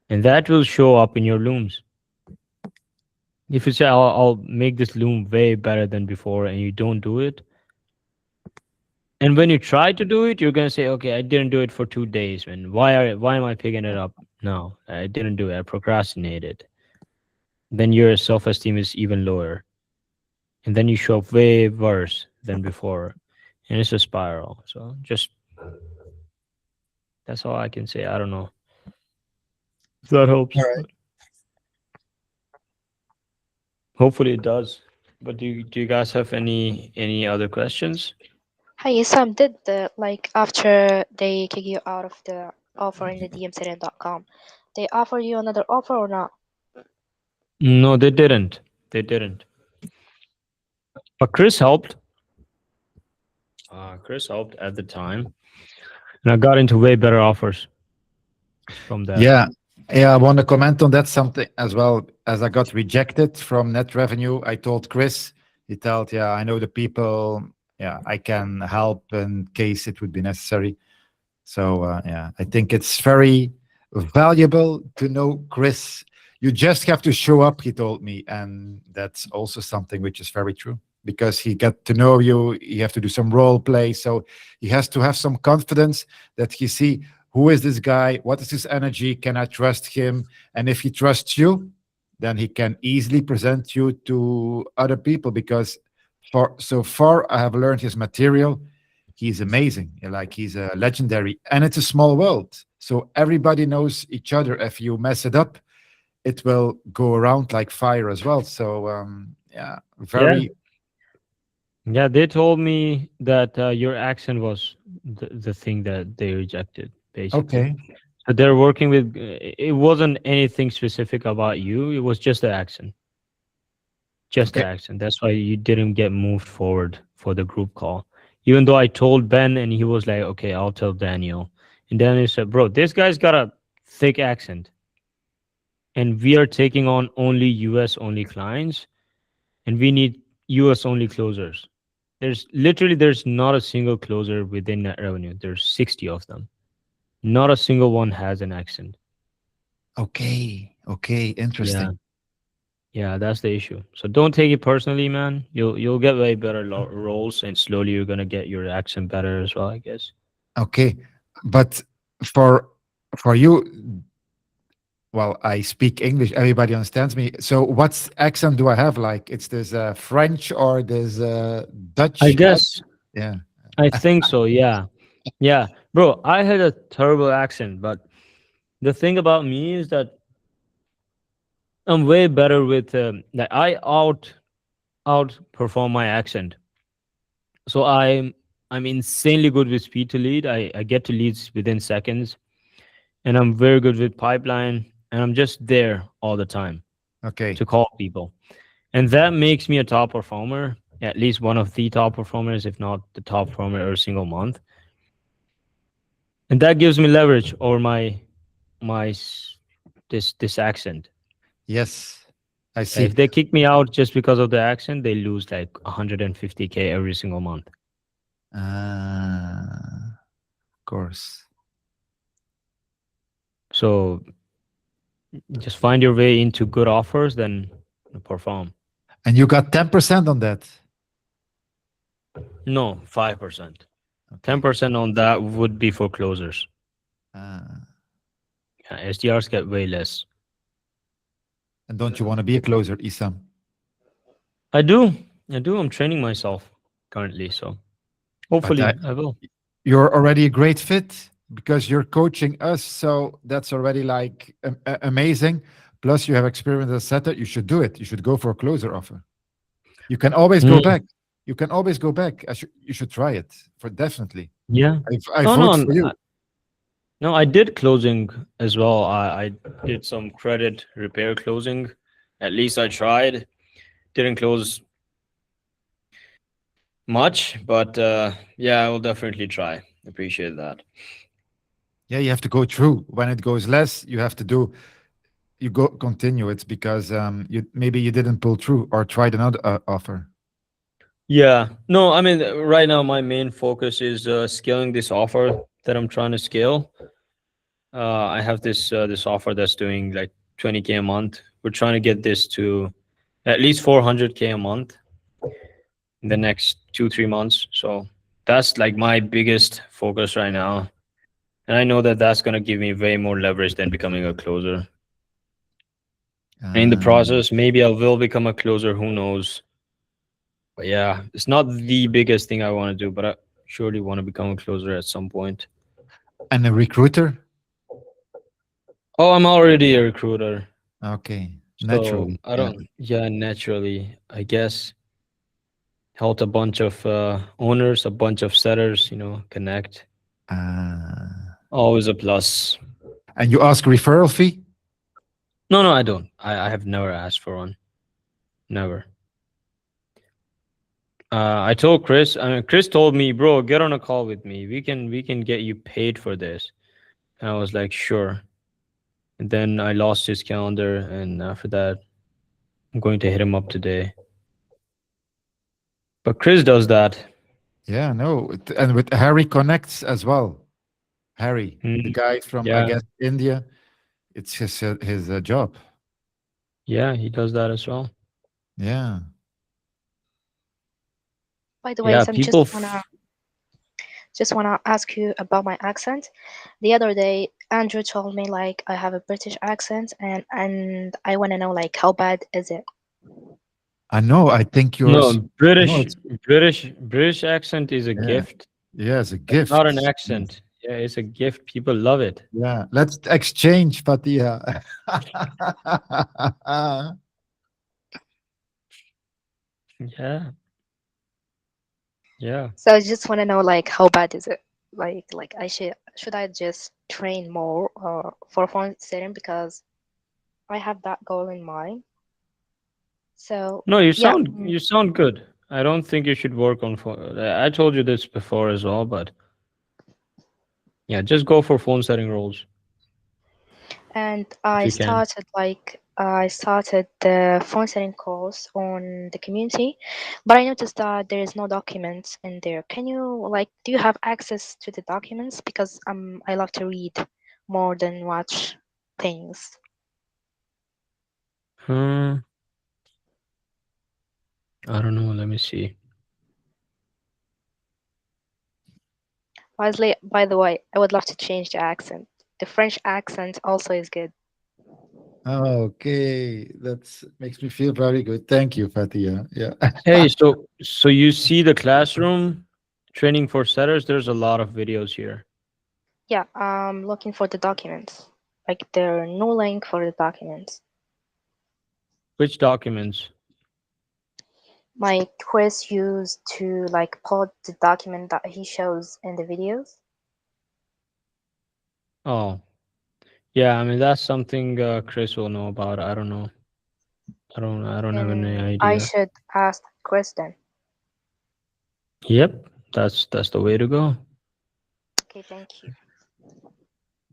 and that will show up in your looms. If you say I'll make this loom way better than before and you don't do it, and when you try to do it, you're gonna say, okay, I didn't do it for 2 days, man. Why am I picking it up? No, I didn't do it. I procrastinated. Then your self-esteem is even lower, and then you show up way worse than before, and it's a spiral. So just that's all I can say. I don't know if that helps. All right. Hopefully it does. But do you guys have any other questions? Hey, Sam, did the like after they kick you out of the offer in the dmcdn.com, they offer you another offer or not? No, they didn't. They didn't. But Chris helped. Chris helped at the time, and I got into way better offers from that. Yeah, Yeah, I want to comment on that something as well. As I got rejected from net revenue, I told Chris, he told, yeah, I know the people. Yeah, I can help in case it would be necessary. So yeah, I think it's very valuable to know Chris. You just have to show up, he told me, and that's also something which is very true because he got to know you. You have to do some role play, so he has to have some confidence that he see who is this guy, what is his energy, can I trust him, and if he trusts you, then he can easily present you to other people because for so far I have learned his material. He's amazing. Like he's a legendary, and it's a small world, so everybody knows each other. If you mess it up, it will go around like fire as well. So yeah, Yeah. very Yeah, they told me that your accent was the thing that they rejected, basically. okay. So they're working with. It wasn't anything specific about you. It was just the accent. Just the Okay. accent. That's why you didn't get moved forward for the group call. Even though I told Ben, and he was like, "Okay, I'll tell Daniel." And Daniel said, "Bro, this guy's got a thick accent, and we are taking on only US only clients, and we need US only closers. There's not a single closer within net revenue. There's 60 of them. Not a single one has an accent. Okay. Okay. Yeah. Interesting. Yeah, that's the issue. So don't take it personally, man. You'll get way better roles, and slowly you're gonna get your accent better as well, I guess. Okay. But for for you, well, I speak English. Everybody understands me. So, what accent do I have? Like, it's this French or this Dutch? I guess Yeah. I think so. Yeah, yeah, bro. I had a terrible accent, but the thing about me is that I'm way better with like I outperform my accent. So I'm insanely good with speed to lead. I get to leads within seconds, and I'm very good with pipeline, and I'm just there all the time Okay. to call people, and that makes me a top performer, at least one of the top performers, if not the top performer every single month, and that gives me leverage over this accent. Yes, I If see. they kick me out just because of the accent, they lose like 150K every single month. Of course. So just find your way into good offers, then perform. And you got 10% on that. No, 5%. 10% on that would be for closers. Ah. Yeah, SDRs get way less. And don't you want to be a closer, Isam? I do. I'm training myself currently, so hopefully I- I will. You're already a great fit because you're coaching us. So that's already like amazing. Plus, you have experience as a setter. You should do it. You should go for a closer offer. You can always go Mm. back. You can always go back. You should try it for definitely. Yeah. I No, vote no, for you. no, I did closing as well. I did some credit repair closing. At least I tried. Didn't close much, but yeah, I will definitely try. Appreciate that. Yeah, you have to go through. When it goes less, you have to do. You go continue. It's because you maybe you didn't pull through or tried another offer. Yeah. No, I mean, right now my main focus is scaling this offer that I'm trying to scale. I have this offer that's doing like 20K a month. We're trying to get this to at least 400K a month in the next 2-3 months. So that's like my biggest focus right now, and I know that that's gonna give me way more leverage than becoming a closer. And in the process, maybe I will become a closer. Who knows? But yeah, it's not the biggest thing I want to do, but I surely want to become a closer at some point. And a recruiter. Oh, I'm already a recruiter. Okay, So naturally. I don't, yeah, naturally, I guess. Helped a bunch of owners, a bunch of setters, connect. Always a plus. And you ask referral fee? No, I don't. I have never asked for one. Never. I told Chris. Chris told me, bro, get on a call with me. We can get you paid for this. And I was like, sure. and then I lost his calendar, and after that, I'm going to hit him up today. But Chris does that. Yeah, no, and with Harry connects as well. Harry, the Mm, guy from I yeah, guess India, it's his job. yeah, he does that as well. Yeah. By the way, Yeah, Sam, people. just wanna ask you about my accent. The other day, Andrew told me like I have a British accent, and I wanna know like how bad is it? I know. I think yours. No, British, it's British accent is a yeah, gift. yeah, it's a It's not gift. an accent. Yeah, it's a gift. People love it. Yeah, let's exchange, Fatia. Yeah, yeah. So I just wanna know like how bad is it? Like I should I just train more for phone setting because I have that goal in mind. So No, yeah, you sound good. I don't think you should work on phone. I told you this before as well, but yeah, just go for phone setting roles and if I you can. started I started the phone setting course on the community, but I noticed that there is no documents in there. Can you like do you have access to the documents? Because I love to read more than watch things. Hmm. I don't know. Let me see. By the way, I would love to change the accent. The French accent also is good. Okay, that makes me feel very good. Thank you, Fatia. Yeah. Hey, so you see the classroom training for setters? There's a lot of videos here. Yeah, I'm looking for the documents. Like there are no link for the documents. Which documents? My Chris used to like put the document that he shows in the videos. Oh, yeah. I mean, that's something Chris will know about. I don't know. I don't have any And I idea. should ask Chris then. Yep, that's the way to go. Okay, thank you.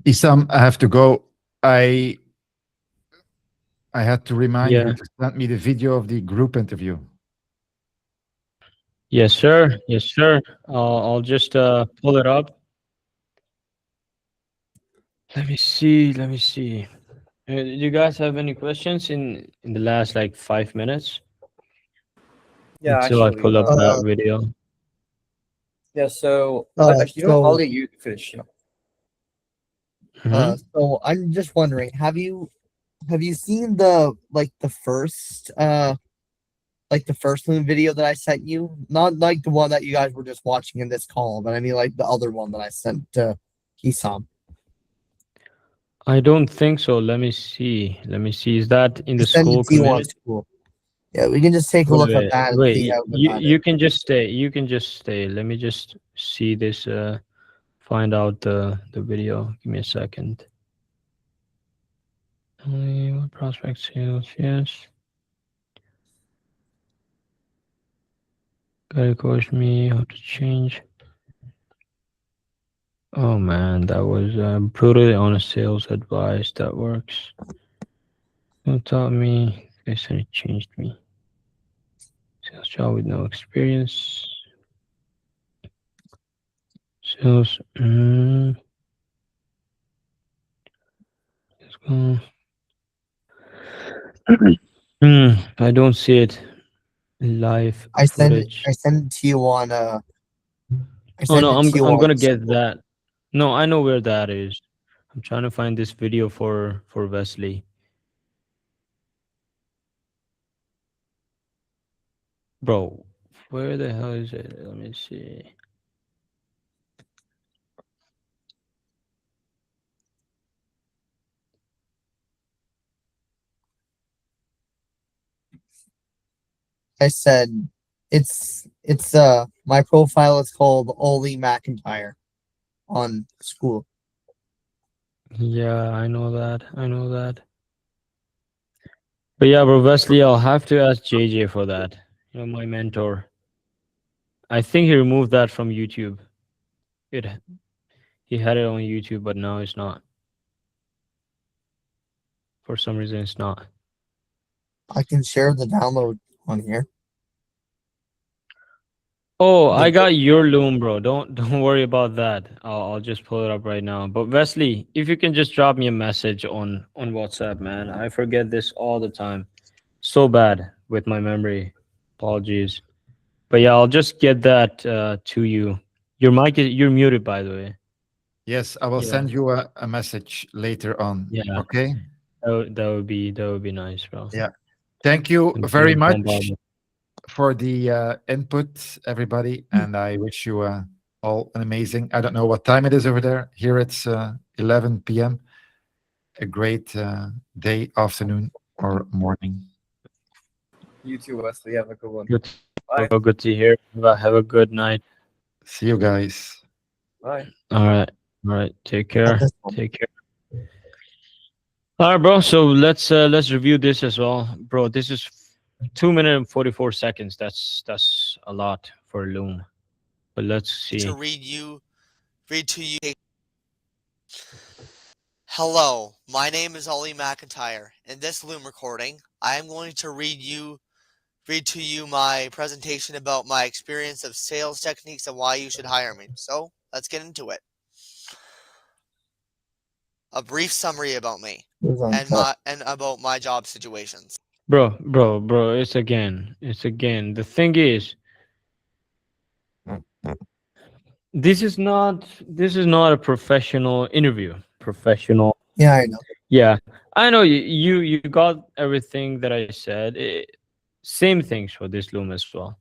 Isam, I have to go. I I had to remind you Yeah. to send me the video of the group interview. Yes, sir. Yes, sir. I'll just pull it up. Let me see. Let me see. Do you guys have any questions in the last like 5 minutes Yeah, until I actually. pull up that video? Yeah. So actually, So Ollie, you finish. Yeah. Mhm. so I'm just wondering, have you seen the like the first Loon video that I sent you? Not like the one that you guys were just watching in this call, but I mean like the other one that I sent to Hisam. I don't think so. Let me see. Let me see. Is that in I the sent school it to you on community? school. Yeah, we can just take a Wait, look at wait, that and wait. see how good You that is. you can just stay. You can just stay. Let me just see this. Find out the video. Give me a second. What prospect sales? Yes. Gotta coach me how to change. Oh man, that was brutally honest sales advice. That works. Who taught me? They said it changed me. Sales job with no experience. Sales. Let's go. I don't see it. Live footage. I sent it to you on I Oh sent no, it to you I'm on gonna get school. that. No, I know where that is. I'm trying to find this video for Wesley. Bro, where the hell is it? Let me see. I said it's my profile is called Oli McIntyre on school. Yeah, I know that. I know that. But yeah, bro, Wesley, I'll have to ask JJ for that. You know, my mentor. I think he removed that from YouTube. It He had it on YouTube, but now it's not. For some reason, it's not. I can share the download on here. Oh, The I got your Loom, bro. Don't worry about that. I'll just pull it up right now. But Wesley, if you can just drop me a message on WhatsApp, man. I forget this all the time. So bad with my memory. Apologies. But yeah, I'll just get that to you. You're muted, by the way. Yes, I will Yeah. send you a message later on. Yeah. Okay. That would be nice, bro. Yeah. Thank you I'm very being much bombarded. for the input, everybody, and I wish you all an amazing. I don't know what time it is over there. Here it's 11 p.m. A great day, afternoon, or morning. You too, Wesley. Have a good one. Good. Bye. Good to hear. Have a good night. See you guys. Bye. All right. All right. Take at care. this one. Take care. All right, bro. So let's review this as well, bro. This is 2 minutes and 44 seconds. That's a lot for Loom. But let's see. To read to you. Hello, my name is Ollie McIntyre. In this Loom recording, I am going to read to you my presentation about my experience of sales techniques and why you should hire me. So let's get into it. A brief summary about me It was on and top. about my job situations. Bro. It's again. The thing is, this is not a professional interview. Professional. Yeah, I know. Yeah, I know you got everything that I said. Same things for this Loom as well.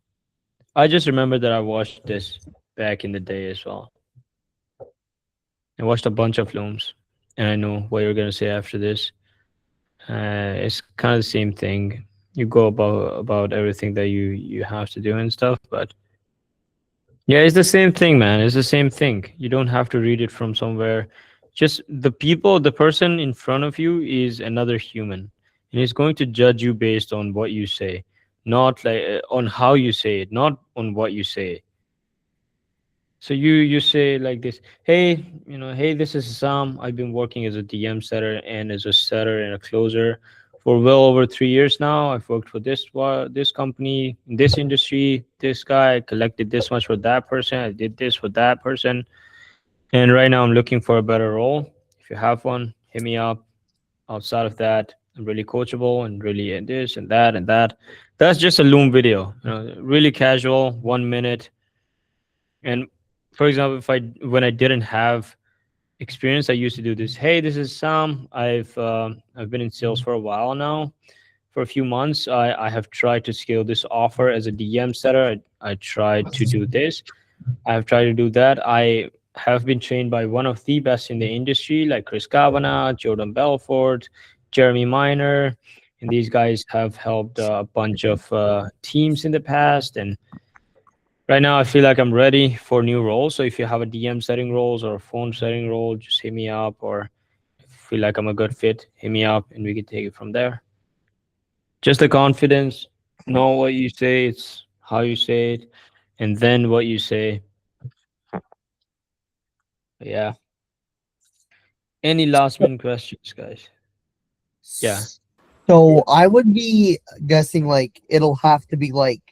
I just remember that I watched this back in the day as well. I watched a bunch of Looms, and I know what you're gonna say after this. It's kind of the same thing. You go about everything that you have to do and stuff, but yeah, it's the same thing, man. It's the same thing. You don't have to read it from somewhere. Just the person in front of you is another human, and he's going to judge you based on what you say, not like on how you say it, not on what you say. So you say like this, hey, hey, this is Hisam. I've been working as a DM setter and as a setter and a closer for well over 3 years now. I've worked for this company, in this industry, this guy, collected this much for that person. I did this for that person. And right now I'm looking for a better role. If you have one, hit me up. Outside of that, I'm really coachable and really in this and that and that. That's just a Loom video, really casual, 1 minute. And for example, when I didn't have experience, I used to do this. Hey, this is Sam. I've been in sales for a while now. For a few months, I have tried to scale this offer as a DM setter. I tried to do this. I have tried to do that. I have been trained by one of the best in the industry, like Chris Kavanagh, Jordan Belfort, Jeremy Miner, and these guys have helped a bunch of teams in the past. And right now, I feel like I'm ready for new roles. So if you have a DM setting roles or a phone setting role, just hit me up. Or if you feel like I'm a good fit, hit me up, and we can take it from there. Just the confidence, know what you say, it's how you say it, and then what you say. Yeah. Any last minute questions, guys? Yeah. So I would be guessing like it'll have to be like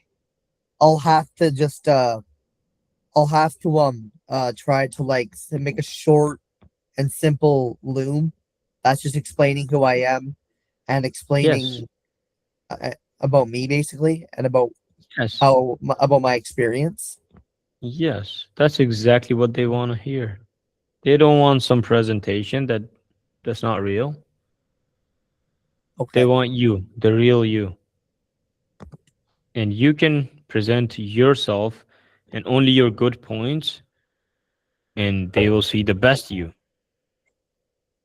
I'll have to try to like make a short and simple Loom that's just explaining who I am and explaining about me basically and about Yes. about my experience. Yes. That's exactly what they want to hear. They don't want some presentation that's not real. Okay. They want you, the real you. And you can present yourself and only your good points, and they will see the best you.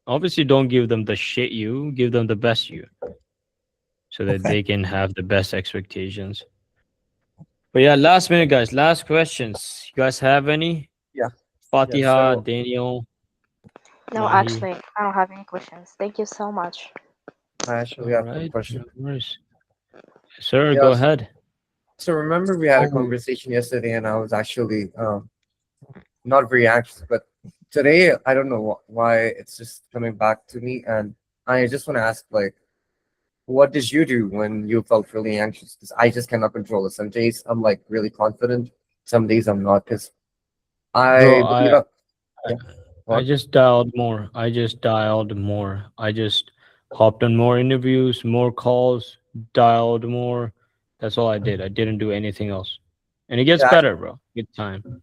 Obviously, don't give them the shit you, give them the best you, so that Okay. they can have the best expectations. But yeah, last minute, guys. Last questions. You guys have any? Yeah. Fatiha, so- Daniel. No, Mahi. actually, I don't have any questions. Thank you so much. I actually have a Alright, question. no worries. Sir, Yes. go ahead. So remember we had a Oh. conversation yesterday, and I was actually not very anxious, but today I don't know why it's just coming back to me, and I just want to ask, like, what did you do when you felt really anxious? Because I just cannot control it. Some days I'm like really confident. Some days I'm not. Because Bro, I believe I, yeah. I What? just dialed more. I just hopped on more interviews, more calls, dialed more. That's all I did. I didn't do anything else. And it gets Yeah, better, bro, with time.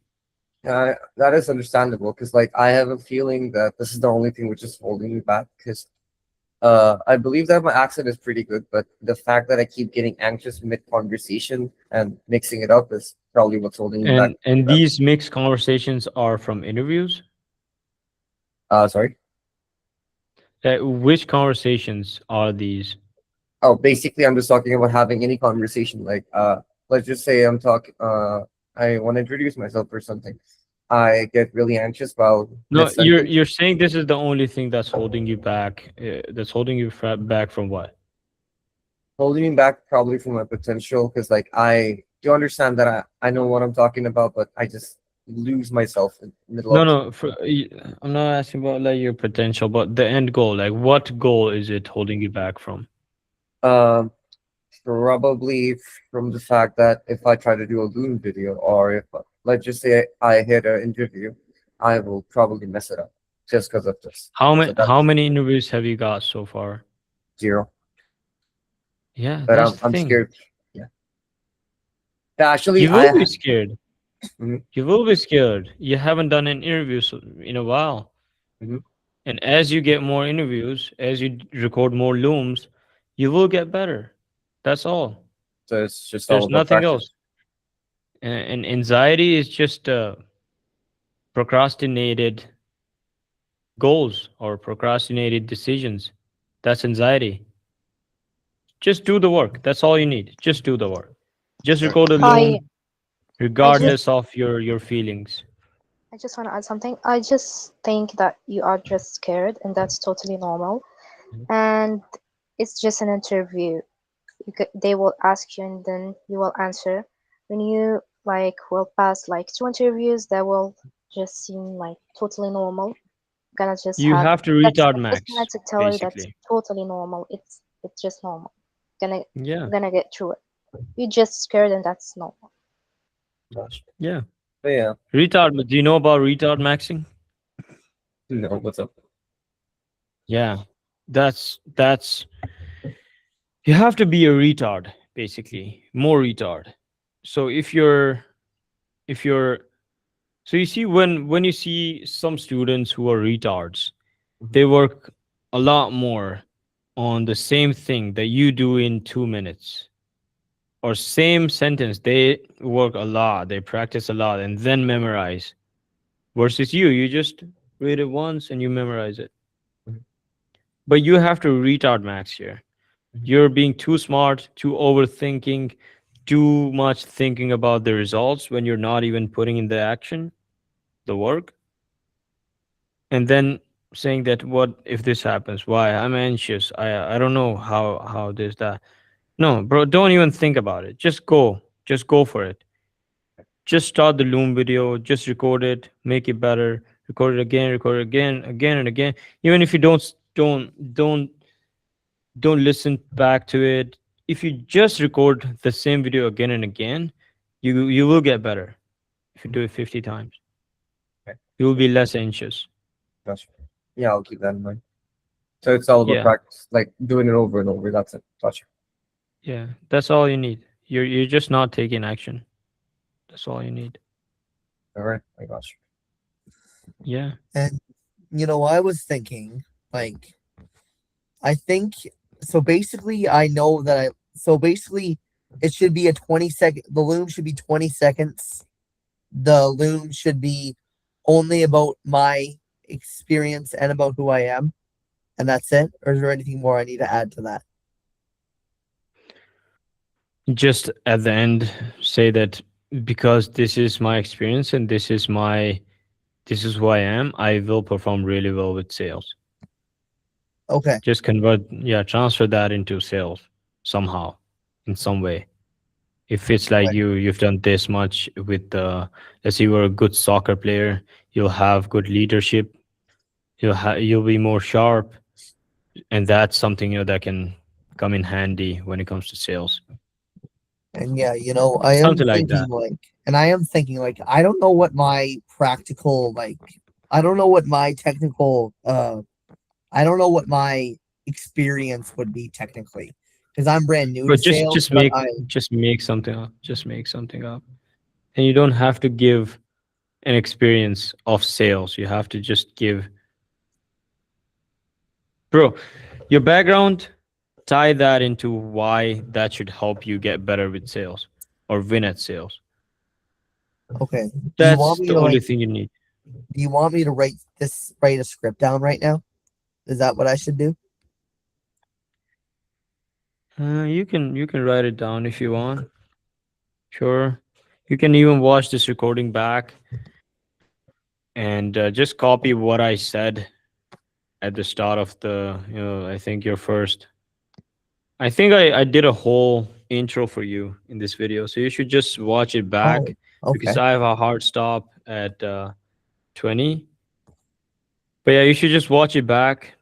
that is understandable. Because like I have a feeling that this is the only thing which is holding me back. Because I believe that my accent is pretty good, but the fact that I keep getting anxious mid conversation and mixing it up is probably what's holding me back. And these mixed conversations are from interviews. Sorry. Which conversations are these? Oh, basically, I'm just talking about having any conversation. Like, let's just say I'm talking. I want to introduce myself or something. I get really anxious while No, mid sentence. you're saying this is the only thing that's holding you back. That's holding you back from what? Holding me back probably from my potential because, like, I do understand that I know what I'm talking about, but I just lose myself in the middle No, of. no. I'm not asking about like your potential, but the end goal. Like, what goal is it holding you back from? Um, Probably from the fact that if I try to do a Loom video, or if let's just say I hit an interview, I will probably mess it up just because of this. So that's How many interviews have you got so far? 0. Yeah, But that's the I'm thing. scared. Yeah. Yeah, actually, You will be scared. Mhm. You will be scared. You haven't done an interview in a while. Mhm. And as you get more interviews, as you record more looms, you will get better. That's all. So it's just all There's about nothing practice. else. And anxiety is just procrastinated goals or procrastinated decisions. That's anxiety. Just do the work. That's all you need. Just do the work. Just Sure. record a I loom I just regardless of your feelings. I just want to add something. I just think that you are just scared, and that's totally normal. Mhm. And it's just an interview. They will ask you, and then you will answer. When you like will pass like 2 interviews, that will just seem like totally normal. Gonna just You have have to that's retard I'm just gonna max, to tell you that's basically. totally normal. It's just normal. Gonna Yeah. gonna get through it. You're just scared, and that's normal. Gosh. Yeah. But yeah. Do you know about retard maxing? No, what's up? Yeah. That's you have to be a retard, basically. More retard. So if you're so you see when you see some students who are retards, they work a lot more on the same thing that you do in 2 minutes. Or same sentence, they work a lot, they practice a lot and then memorize. Versus you just read it once and you memorize it. Mhm. But you have to retard max here. Mhm. You're being too smart, too overthinking, too much thinking about the results when you're not even putting in the action, the work, and then saying that what if this happens? Why? I'm anxious. I don't know how this that. No, bro, don't even think about it. Just go. Just go for it. Just start the Loom video, just record it, make it better, record it again, again and again. Even if you don't listen back to it. If you just record the same video again and again, you will get better. If you do it 50 times, Okay. you will be less anxious. Gotcha. Yeah, I'll keep that in mind. So it's all about Yeah, practice, like doing it over and over. That's it. Gotcha. yeah. That's all you need. You're just not taking action. That's all you need. All right, I got you. Yeah. And I was thinking, like, I think so. Basically, I know that I so basically it should be a 20-second. The loom should be 20 seconds. The loom should be only about my experience and about who I am, and that's it. Or is there anything more I need to add to that? Just at the end, say that because this is my experience and this is who I am, I will perform really well with sales. Okay. Just transfer that into sales somehow, in some way. If it's like Okay. you've done this much with let's say you're a good soccer player, you'll have good leadership, you'll be more sharp, and that's something that can come in handy when it comes to sales. And yeah, I am Something like thinking that. like, I don't know what my practical, like, I don't know what my technical, I don't know what my experience would be technically, because I'm brand new to But just sales. just But make I just make something up. Just make something up, and you don't have to give an experience of sales. You have to just give, bro, your background. Tie that into why that should help you get better with sales or win at sales. okay. Do you want That's me the to only like? thing you need. Do you want me to write a script down right now? Is that what I should do? You can write it down if you want. Sure. You can even watch this recording back and just copy what I said at the start of the, I think your first. I think I did a whole intro for you in this video, so you should just watch it Oh, back okay. because I have a hard stop at 20. But yeah, you should just watch it back.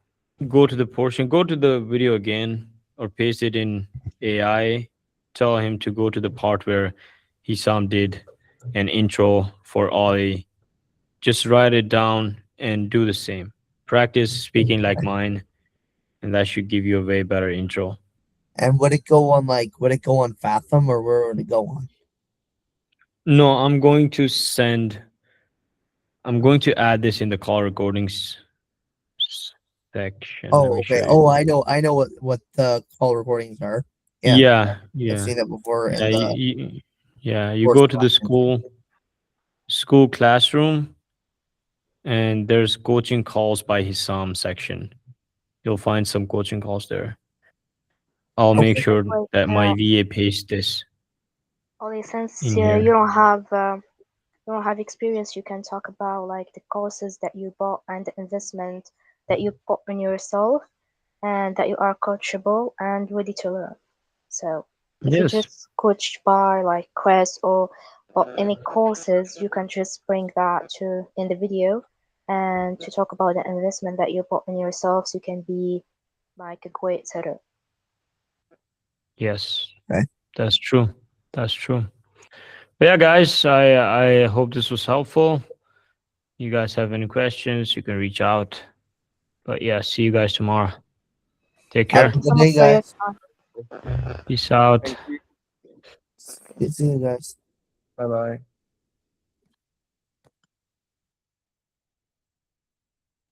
Go to the portion, go to the video again, or paste it in AI. Tell him to go to the part where Hisam did an intro for Ollie. Just write it down and do the same. Practice speaking like mine, and that should give you a way better intro. And would it go on Fathom, or where would it go on? No, I'm going to add this in the call recordings section. Let Oh, me show okay. you. Oh, I know what the call recordings are. Yeah, Yeah, I've yeah. seen it before Yeah, in the you course go to the collection. school classroom, and there's coaching calls by Hisam section. You'll find some coaching calls there. I'll make Okay. sure Like, that my VA pastes this only since in you here. don't have experience, you can talk about like the courses that you bought and the investment that you put in yourself, and that you are coachable and ready to learn. So if you Yes, just coached by like Quest or any courses, you can just bring that to in the video and to talk about the investment that you put in yourself, so you can be like a great setter. yes, Okay. that's true. That's true. But yeah, guys, I hope this was helpful. You guys have any questions, you can reach out. But yeah, see you guys tomorrow. Take Have care. a good So day, much for your guys. time. Peace out. Thank you. See you guys. Bye bye.